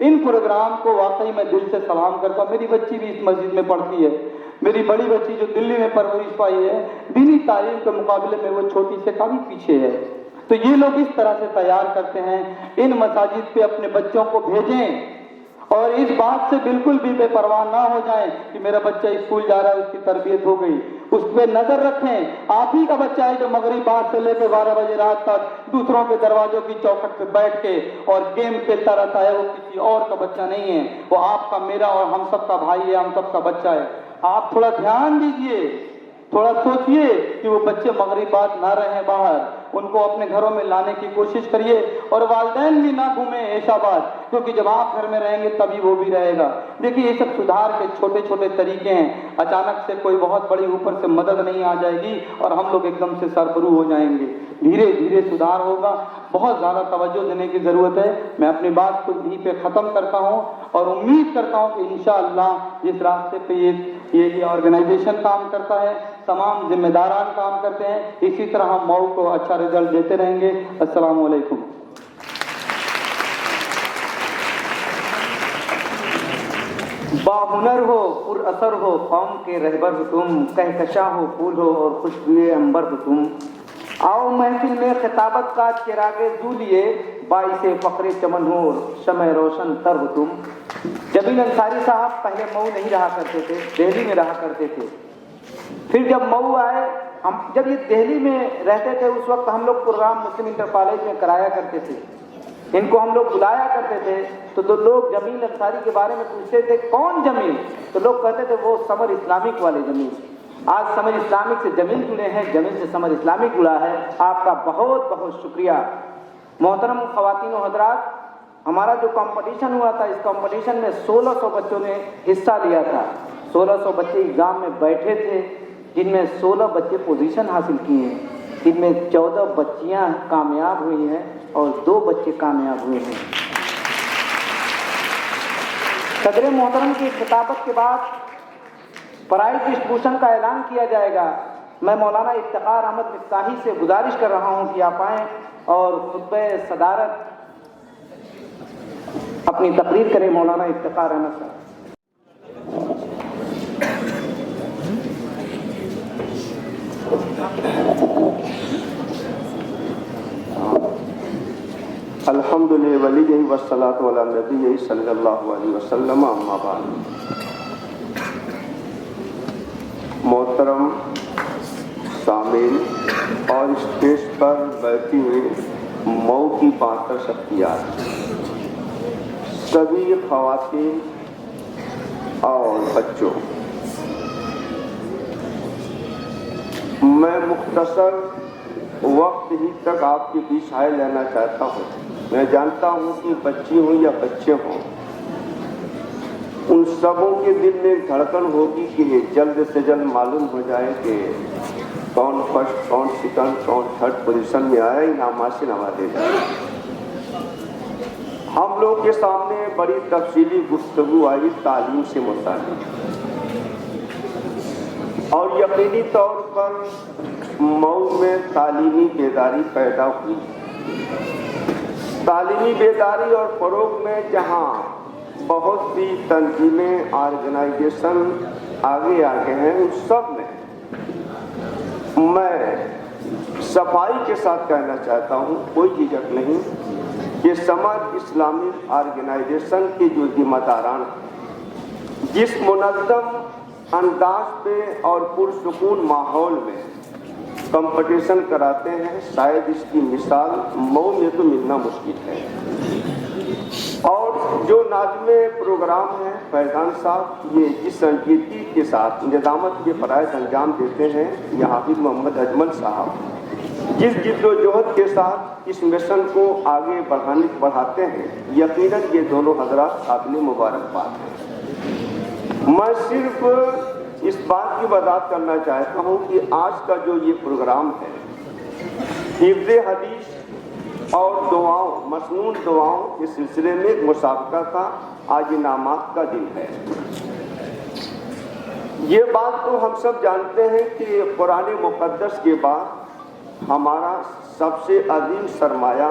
ان پروگرام کو واقعی میں دل سے سلام کرتا ہوں. میری بچی بھی اس مسجد میں پڑھتی ہے. میری بڑی بچی جو دلی میں پرورش پائی ہے، دینی تعلیم کے مقابلے میں وہ چھوٹی سے کافی پیچھے ہے. تو یہ لوگ اس طرح سے تیار کرتے ہیں. ان مساجد پہ اپنے بچوں کو بھیجیں اور اس بات سے بالکل بھی بے پرواہ نہ ہو جائیں کہ میرا بچہ اسکول جا رہا ہے، اس کی تربیت ہو گئی. اس پہ نظر رکھیں. آپ ہی کا بچہ ہے جو مغرب بعد سے لے کے 12 بجے رات تک دوسروں کے دروازوں کی چوکھٹ پہ بیٹھ کے اور گیم کھیلتا رہتا ہے. وہ کسی اور کا بچہ نہیں ہے، وہ آپ کا، میرا اور ہم سب کا بھائی ہے، ہم سب کا بچہ ہے. آپ تھوڑا دھیان دیجئے، تھوڑا سوچئے کہ وہ بچے مغرب بعد نہ رہیں باہر. ان کو اپنے گھروں میں لانے کی کوشش کریے. اور والدین بھی نہ گھومیں عشاء بعد، کیونکہ جب آپ گھر میں رہیں گے تبھی وہ بھی رہے گا. دیکھیے یہ سب سدھار کے چھوٹے چھوٹے طریقے ہیں. اچانک سے کوئی بہت بڑی اوپر سے مدد نہیں آ جائے گی اور ہم لوگ ایک دم سے سربرو ہو جائیں گے. دھیرے دھیرے سدھار ہوگا. بہت زیادہ توجہ دینے کی ضرورت ہے. میں اپنی بات کو یہیں پہ ختم کرتا ہوں اور امید کرتا ہوں کہ انشاءاللہ جس راستے پہ یہ آرگنائزیشن کام کرتا ہے، تمام ذمہ داران کام کرتے ہیں، اسی طرح ہم مئو کو اچھا رزلٹ دیتے رہیں گے. السلام علیکم. باہنر ہو، پر اثر ہو، قوم کے رہبر ہو تم، کہکشاں ہو، پھول ہو اور خوشبوئے عنبر ہو تم. آؤ محفل میں خطابت کا چراغ زو لیے، باعث فخر چمن ہو، شمع روشن تر ہو تم. جمیل انصاری صاحب پہلے مئو نہیں رہا کرتے تھے، دہلی میں رہا کرتے تھے. پھر جب مئو آئے، جب یہ دہلی میں رہتے تھے اس وقت ہم لوگ پروگرام مسلم انٹر کالج میں کرایا کرتے تھے. ان کو ہم لوگ بلایا کرتے تھے تو لوگ جمیل انصاری کے بارے میں پوچھتے تھے کون جمیل، تو لوگ کہتے تھے وہ سمر اسلامک والے جمیل. آج سمر اسلامک سے جمیل جڑے ہیں، جمیل سے سمر اسلامک جڑا ہے. آپ کا بہت بہت شکریہ. محترم خواتین و حضرات، ہمارا جو کمپٹیشن ہوا تھا، اس کمپٹیشن میں 1600 بچوں نے حصہ لیا تھا. 1600 بچے ایگزام میں بیٹھے تھے، جن میں 16 بچے پوزیشن حاصل کیے ہیں، جن میں 14 بچیاں کامیاب ہوئی ہیں اور 2 بچے کامیاب ہوئے ہیں. صدر محترم کی خطابت کے بعد پرائز ڈسٹریبیوشن کا اعلان کیا جائے گا. میں مولانا افتخار احمد مفتاحی سے گزارش کر رہا ہوں کہ آپ آئیں اور خطبہ صدارت اپنی تقریر کریں. مولانا افتخار احمد صاحب. الحمد للہ ولیہ والصلاۃ علی نبی صلی اللہ علیہ وسلم. اما بعد. محترم سامعین اور اسٹیج پر بیٹھی ہوئی مئو کی 72 شخصیات، سبھی خواتین اور بچوں، میں مختصر وقت ہی تک آپ کے بیچ حائل لینا چاہتا ہوں. میں جانتا ہوں کہ بچی ہوں یا بچے ہوں، ان سبوں کے دل میں ایک دھڑکن ہوگی کہ جلد سے جلد معلوم ہو جائے کہ کون فرسٹ، کون سیکنڈ، کون تھرڈ پوزیشن میں آیا، انعامات سے نوازے جائے. ہم لوگ کے سامنے بڑی تفصیلی گفتگو آئی تعلیم سے متعلق، اور یقینی طور پر مئو میں تعلیمی بیداری پیدا ہوئی. تعلیمی بیداری اور فروغ میں جہاں بہت سی تنظیمیں، آرگنائزیشن آگے ہیں، ان سب میں صفائی کے ساتھ کہنا چاہتا ہوں، کوئی جھجک نہیں، کہ سماج اسلامی آرگنائزیشن کے جو ذمہ داران جس منظم انداز پہ اور پرسکون ماحول میں کمپٹیشن کراتے ہیں، شاید اس کی مثال مئو میں تو ملنا مشکل ہے. اور جو ناظم پروگرام ہیں فیضان صاحب، یہ جس سنجیدگی کے ساتھ نظامت کے فرائض انجام دیتے ہیں، یہ حافظ محمد اجمل صاحب جس جد و جہد کے ساتھ اس مشن کو آگے بڑھاتے ہیں، یقیناً یہ دونوں حضرات قابل مبارکباد ہیں. میں صرف اس بات کی وضاحت کرنا چاہتا ہوں کہ آج کا جو یہ پروگرام ہے، حفظ حدیث اور دعاؤں، مسنون دعاؤں کے سلسلے میں ایک مسابقہ کا آج انعامات کا دن ہے. یہ بات تو ہم سب جانتے ہیں کہ قرآن مقدس کے بعد ہمارا سب سے عظیم سرمایہ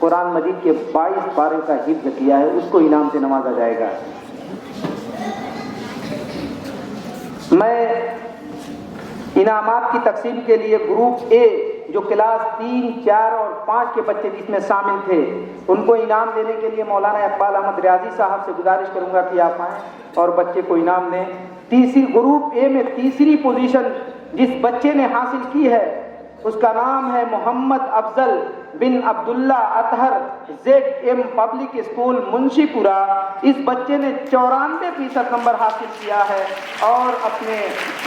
قرآن مجید کے 22 پارے کا حفظ کیا ہے، اس کو انعام سے نوازا جائے گا۔ میں انعامات کی تقسیم کے لیے گروپ اے جو کلاس 3، 4 اور 5 کے بچے جس میں شامل تھے، ان کو انعام دینے کے لیے مولانا اقبال احمد ریاضی صاحب سے گزارش کروں گا کہ آپ آئیں اور بچے کو انعام دیں۔ گروپ اے میں تیسری پوزیشن جس بچے نے حاصل کی ہے اس کا نام ہے محمد افضل بن عبداللہ اطہر، ZM پبلک اسکول منشی پورہ۔ اس بچے نے 94% نمبر حاصل کیا ہے اور اپنے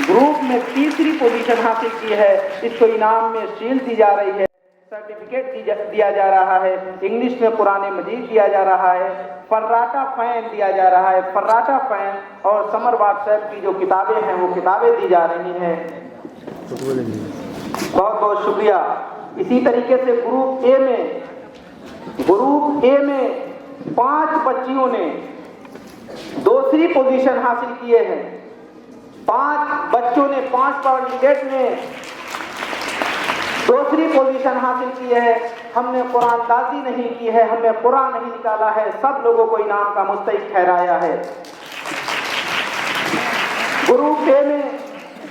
گروپ میں تیسری پوزیشن حاصل کی ہے۔ اس کو انعام میں شیلڈ دی جا رہی ہے، سرٹیفکیٹ دیا جا رہا ہے، انگلش میں قرآن مجید دیا جا رہا ہے، فراٹا فین دیا جا رہا ہے، فراٹا فین اور سمر واٹس ایپ کی جو کتابیں ہیں وہ کتابیں دی جا رہی ہیں۔ بہت بہت شکریہ۔ اسی طریقے سے گروپ اے میں 5 بچیوں نے دوسری پوزیشن حاصل کیے ہیں۔ 5 بچوں نے 5 کینڈیڈیٹ نے دوسری پوزیشن حاصل کی ہے۔ ہم نے قرآن دازی نہیں کی ہے، ہم نے قرآن نہیں نکالا ہے، سب لوگوں کو انعام کا مستحق ٹھہرایا ہے۔ گروپ اے میں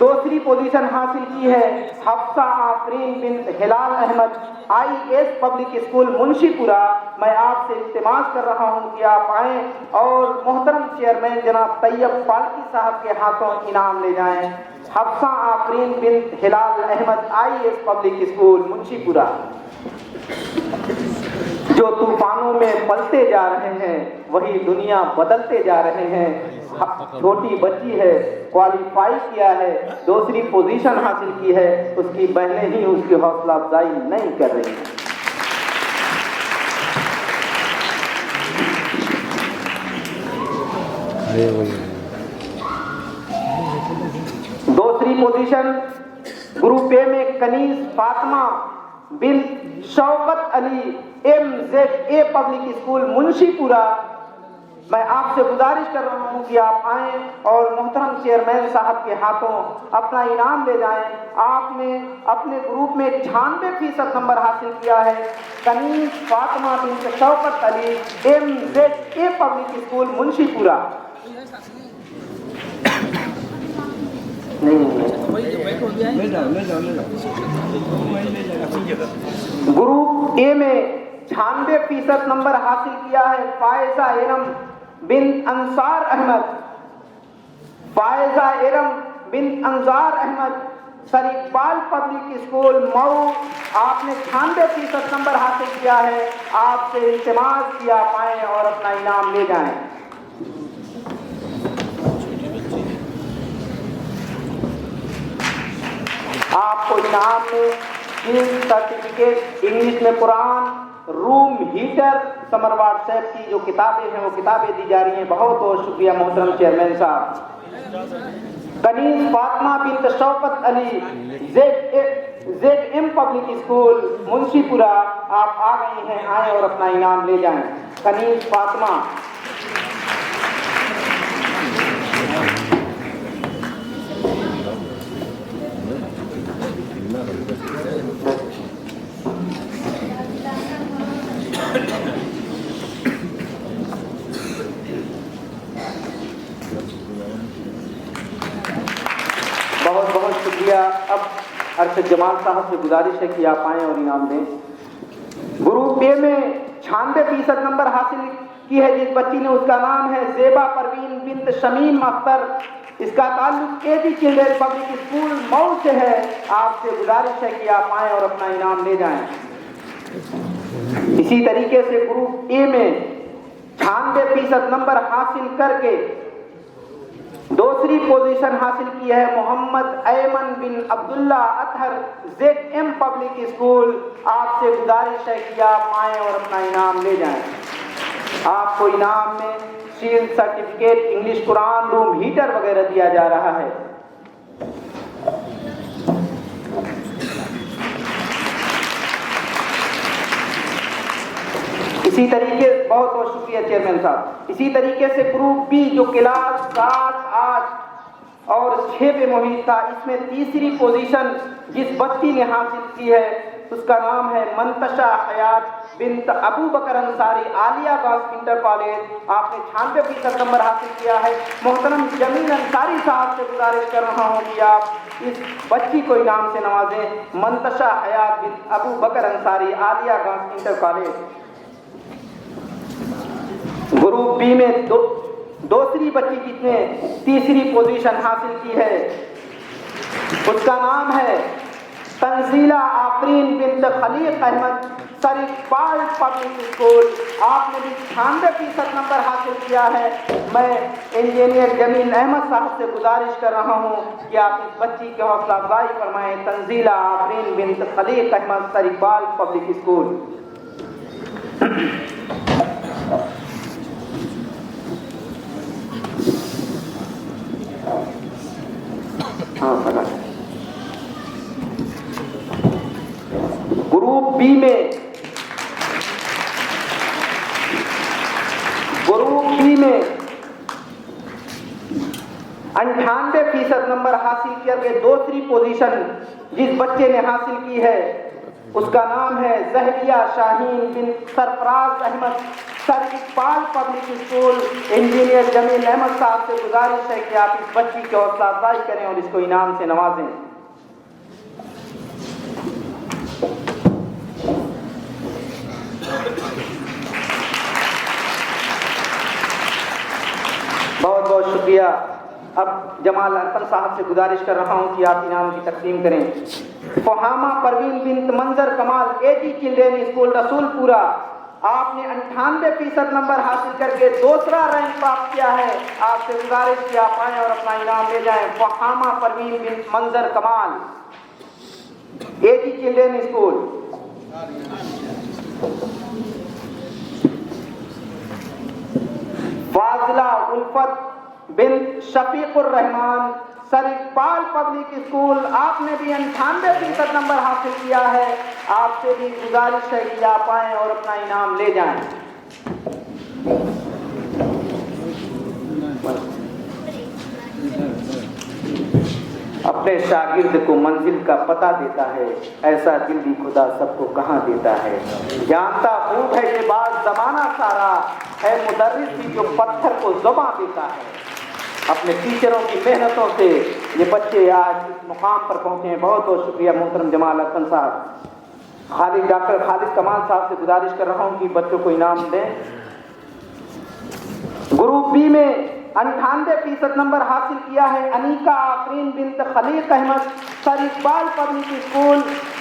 دوسری پوزیشن حاصل کی ہے حفصہ آفرین بنت ہلال احمد، IAS پبلک اسکول منشی پورہ۔ میں آپ سے التماس کر رہا ہوں کہ آپ آئیں اور محترم چیئرمین جناب طیب فالکی صاحب کے ہاتھوں انعام لے جائیں۔ حفصہ آفرین بنت ہلال احمد، IAS پبلک اسکول منشی پورہ۔ جو طوفانوں میں پلتے جا رہے ہیں وہی دنیا بدلتے جا رہے ہیں۔ چھوٹی بچی ہے، کوالیفائی کیا ہے، دوسری پوزیشن حاصل کی ہے، اس کی بہنیں ہی اس کی حوصلہ افزائی نہیں کر رہی ہیں۔ دوسری پوزیشن گروپ اے میں کنیز فاطمہ بن Shaukat Ali, MZA public school منشی پورہ۔ میں آپ سے گزارش کر رہا ہوں کہ آپ آئیں اور محترم چیئرمین صاحب کے ہاتھوں اپنا انعام لے جائیں۔ آپ نے اپنے گروپ میں 96% نمبر حاصل کیا ہے۔ کنیز فاطمہ بنت Shaukat Ali, MZA public school منشی پورہ۔ گروپ اے میں 96% نمبر حاصل کیا ہے فائزہ ارم بن انصار احمد، فائزہ ارم بن انصار Ahmad, sir Iqbal public school Mau. آپ نے 96% نمبر حاصل کیا ہے۔ آپ سے التماس کیا پائیں اور اپنا انعام لے جائیں۔ آپ کو انعام میں سرٹیفکیٹ، انگلش میں قرآن، روم ہیٹر، سمر واٹس ایپ کی جو کتابیں ہیں وہ کتابیں دی جا رہی ہیں۔ بہت بہت شکریہ محترم چیئرمین صاحب۔ کنیز فاطمہ بنت Shaukat Ali, ZM public school منشی پورہ۔ آپ آ گئی ہیں، آئیں اور اپنا انعام لے جائیں۔ کنیز فاطمہ۔ بہت بہت شکریہ۔ اب ارشد جمال صاحب سے گزارش ہے کہ آپ آئیں اور انعام دیں۔ گروپ اے میں 96% نمبر حاصل کی ہے جس بچی نے، اس کا نام ہے زیبا پروین بنت شمیم اختر۔ اس کا تعلق AG children public school Mau سے ہے۔ آپ سے گزارش ہے کہ آپ آئیں اور اپنا انعام لے جائیں۔ اسی طریقے سے گروپ اے میں 96% نمبر حاصل کر کے دوسری پوزیشن حاصل کی ہے محمد ایمن بن عبداللہ اطہر، ZM پبلک اسکول۔ آپ سے گزارش ہے کہ آپ آئیں اور اپنا انعام لے جائیں۔ آپ کو انعام میں شیلڈ، سرٹیفکیٹ، انگلش قرآن، روم ہیٹر وغیرہ دیا جا رہا ہے۔ اسی طریقے، بہت بہت شکریہ چیئرمین صاحب۔ اسی طریقے سے گروپ بی جو کلاس 7، 8 اور 6 پہ محیط تھا، اس میں تیسری پوزیشن جس بچی نے حاصل کی ہے اس کا نام ہے منتشا حیات بنت Abu Bakr Ansari, Aliya girls inter college, آپ نے 96% نمبر حاصل کیا ہے۔ محترم جمیل انصاری صاحب سے گزارش کر رہا ہوں کہ آپ اس بچی کو انعام سے نوازیں، منتشا حیات بنت Abu Bakr Ansari, Aliya girls inter college. Group B میں دوسری بچی جس نے تیسری پوزیشن حاصل کی ہے اس کا نام ہے تنزیلہ آفرین بنت Khaliq Ahmad, sir Iqbal public school, آپ نے بھی 96% نمبر حاصل کیا ہے۔ میں انجینئر جمیل احمد صاحب سے گزارش کر رہا ہوں کہ آپ اس بچی کی حوصلہ افزائی فرمائیں، تنزیلہ آفرین بنت Khaliq Ahmad, sir Iqbal public school. Group B میں 98% نمبر حاصل کر کے دوسری پوزیشن جس بچے نے حاصل کی ہے اس کا نام ہے زہریہ شاہین بن سرفراز Ahmad, sir Iqbal public school. Engineer جمیل احمد صاحب سے گزارش ہے کہ آپ اس بچی کی حوصلہ افزائی کریں اور اس کو انعام سے نوازیں۔ بہت بہت شکریہ۔ اب جمال ارکن صاحب سے گزارش کر رہا ہوں کہ آپ انعام کی تقسیم کریں۔ فہامہ پروین بنت منظر کمال، AG چلڈرن اسکول رسول پورہ، آپ نے 98% نمبر حاصل کر کے دوسرا رینک پراپت کیا ہے۔ آپ سے گزارش کہ آپ آئیں اور اپنا انعام لے جائیں۔ فہامہ پروین بنت منظر کمال، AG چلڈرن اسکول۔ فاضلہ الفت بنت شفیق الرحمان، سر اقبال پبلک اسکول، آپ نے بھی 98% نمبر حاصل کیا ہے۔ آپ سے بھی گزارش ہے کہ آپ آئیں اور اپنا انعام لے جائیں۔ اپنے شاگرد کو منزل کا پتہ دیتا ہے، ایسا دل بھی خدا سب کو کہاں دیتا ہے۔ جانتا خوب ہے یہ بات زمانہ سارا، ہے مدرس بھی جو پتھر کو زباں دیتا ہے۔ اپنے ٹیچروں کی محنتوں سے یہ بچے آج اس مقام پر پہنچے ہیں۔ بہت بہت شکریہ محترم جمال ارکن صاحب۔ ڈاکٹر خالد کمال صاحب سے گزارش کر رہا ہوں کہ بچوں کو انعام دیں۔ گروپ بی میں 98% نمبر حاصل کیا ہے انیکا آفرین بنت Khaliq Ahmad, sir Iqbal public school.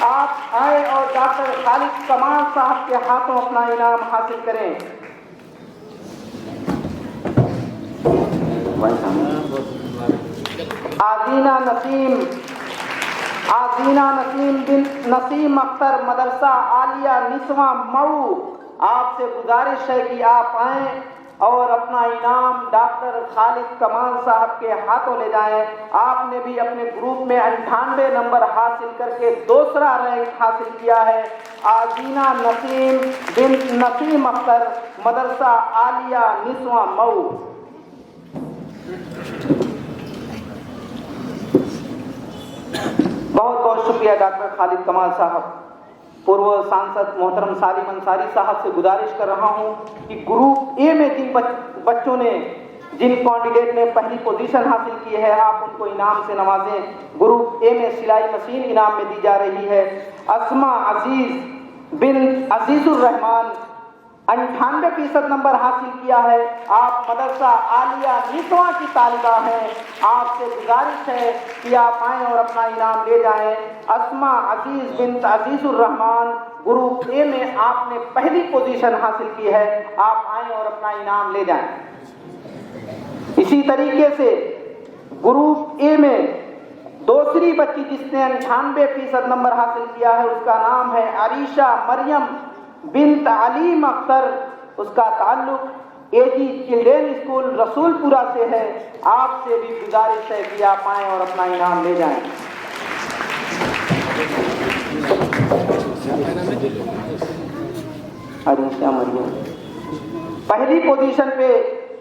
آپ آئے اور ڈاکٹر خالد کمال صاحب کے ہاتھوں اپنا انعام حاصل کریں۔ آزینہ نسیم بنت نسیم اختر، مدرسہ عالیہ نسواں مئو، آپ سے گزارش ہے کہ آپ آئیں اور اپنا انعام ڈاکٹر خالد کمال صاحب کے ہاتھوں لے جائیں۔ آپ نے بھی اپنے گروپ میں 98 نمبر حاصل کر کے دوسرا رینک حاصل کیا ہے۔ آزینہ نسیم بنت نسیم اختر، مدرسہ عالیہ نسواں مئو۔ بہت بہت شکریہ ڈاکٹر خالد کمال صاحب۔ پورو سانسد محترم سالم انصاری صاحب سے گزارش کر رہا ہوں کہ گروپ اے میں جن بچوں نے جن کینڈیڈیٹ نے پہلی پوزیشن حاصل کی ہے آپ ان کو انعام سے نوازیں۔ گروپ اے میں سلائی مشین انعام میں دی جا رہی ہے۔ اسما عزیز بنت عزیز الرحمان، 98% نمبر حاصل کیا ہے۔ آپ مدرسہ عالیہ نسواں کی طالبہ ہیں۔ آپ سے گزارش ہے کہ آپ آئیں اور اپنا انعام لے جائیں۔ اسما عزیز بنت عزیز الرحمان، گروپ اے میں آپ نے پہلی پوزیشن حاصل کی ہے۔ آپ آئیں اور اپنا انعام لے جائیں۔ اسی طریقے سے گروپ اے میں دوسری بچی جس نے 98% نمبر حاصل کیا ہے اس کا نام ہے عریشہ مریم بنت علیم اختر، اس کا تعلق AG چلڈرن اسکول رسول پورہ سے ہے۔ آپ سے بھی گزارش ہے کہ آپ آئیں اور اپنا انعام لے جائیں۔ عریشہ مریم، پہلی پوزیشن پہ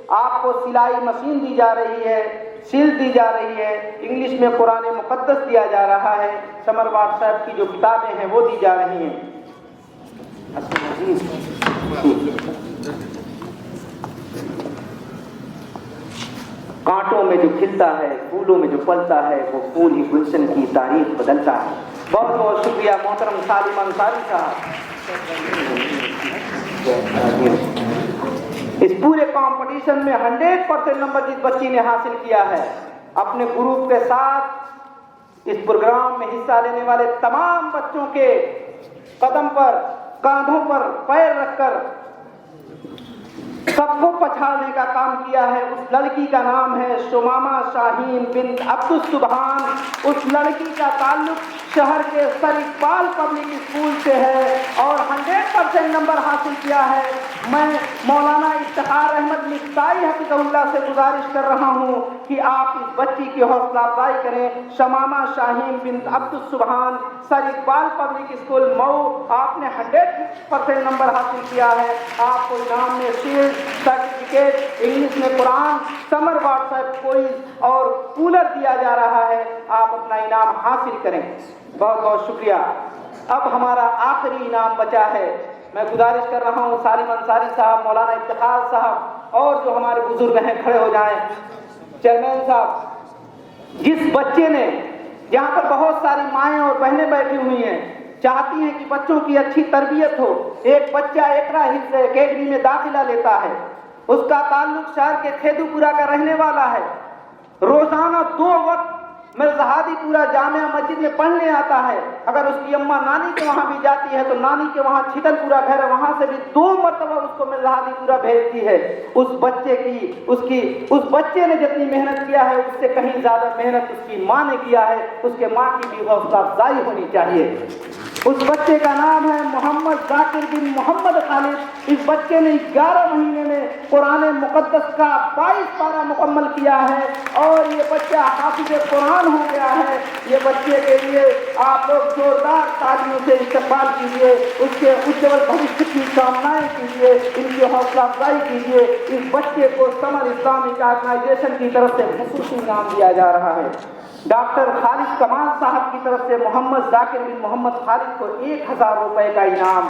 آپ کو سلائی مشین دی جا رہی ہے۔ شیلڈ دی جا رہی ہے، انگلش میں قرآن مقدس دیا جا رہا ہے، سمر واٹ صاحب کی جو کتابیں ہیں وہ دی جا رہی ہیں۔ کانٹوں میں جو کھلتا ہے، پھولوں میں جو پلتا ہے، وہ پھول ہی گلشن کی تاریخ بدلتا ہے۔ بہت بہت شکریہ محترم سالم انصاری صاحب۔ اس پورے کمپٹیشن میں 100% نمبر جس بچی نے حاصل کیا ہے، اپنے گروپ کے ساتھ اس پروگرام میں حصہ لینے والے تمام بچوں کے قدم پر، کاندھوں پر پیر رکھ کر سب کو پچھاڑنے کا کام کیا ہے۔ اس لڑکی کا نام ہے شمامہ شاہین بنت عبدالسبحان۔ اس لڑکی کا تعلق شہر کے سر اقبال پبلک اسکول سے ہے اور 100% نمبر حاصل کیا ہے۔ میں مولانا افتخار احمد مفتاحی حفظہ اللہ سے گزارش کر رہا ہوں کہ آپ اس بچی کی حوصلہ افزائی کریں۔ شمامہ شاہین بنت عبدالسبحان، سر اقبال پبلک اسکول مئو، آپ نے 100% نمبر حاصل کیا ہے۔ آپ کو انعام میں شیلڈ، سرٹیفکیٹ، انگلش میں قرآن، سمر واٹ صاحب کوئز اور کولر دیا جا رہا ہے۔ آپ اپنا انعام حاصل کریں۔ بہت بہت شکریہ۔ اب ہمارا آخری انعام بچا ہے۔ میں گزارش کر رہا ہوں سالم انصاری صاحب، مولانا افتخار صاحب اور جو ہمارے بزرگ ہیں کھڑے ہو جائیں۔ چیئرمین صاحب، جس بچے نے، یہاں پر بہت ساری مائیں اور بہنیں بیٹھی ہوئی ہیں، چاہتی ہیں کہ بچوں کی اچھی تربیت ہو۔ ایک بچہ اقرا ہلز اکیڈمی میں داخلہ لیتا ہے، اس کا تعلق شہر کے کھیدو پورا کا رہنے والا ہے، روزانہ 2 وقت مرزہادی پورا جامعہ مسجد میں پڑھنے آتا ہے۔ اگر اس کی اماں نانی کے وہاں بھی جاتی ہے تو نانی کے وہاں چھتن پورا گھر ہے، وہاں سے بھی 2 مرتبہ اس کو مرزہادی پورا بھیجتی ہے۔ اس بچے نے جتنی محنت کیا ہے اس سے کہیں زیادہ محنت اس کی ماں نے کیا ہے۔ اس کے ماں کی بھی حوصلہ افزائی ہونی چاہیے۔ اس بچے کا نام ہے محمد ذاکر بن محمد خالد۔ اس بچے نے 11 مہینے میں قرآن مقدس کا 22 پارہ مکمل کیا ہے اور یہ بچہ حافظ قرآن ہو گیا ہے۔ یہ بچے کے لیے آپ لوگ زوردار تالیوں سے استقبال کیجیے، اس کے اجول بھوشیہ کی کامنائیں کیجیے، ان کی حوصلہ افزائی کیجیے۔ اس بچے کو سمر اسلامک آرگنائزیشن کی طرف سے خصوصی انعام دیا جا رہا ہے۔ ڈاکٹر خالد کمال صاحب کی طرف سے محمد ذاکر بن محمد خالد کو 1000 روپے کا انعام۔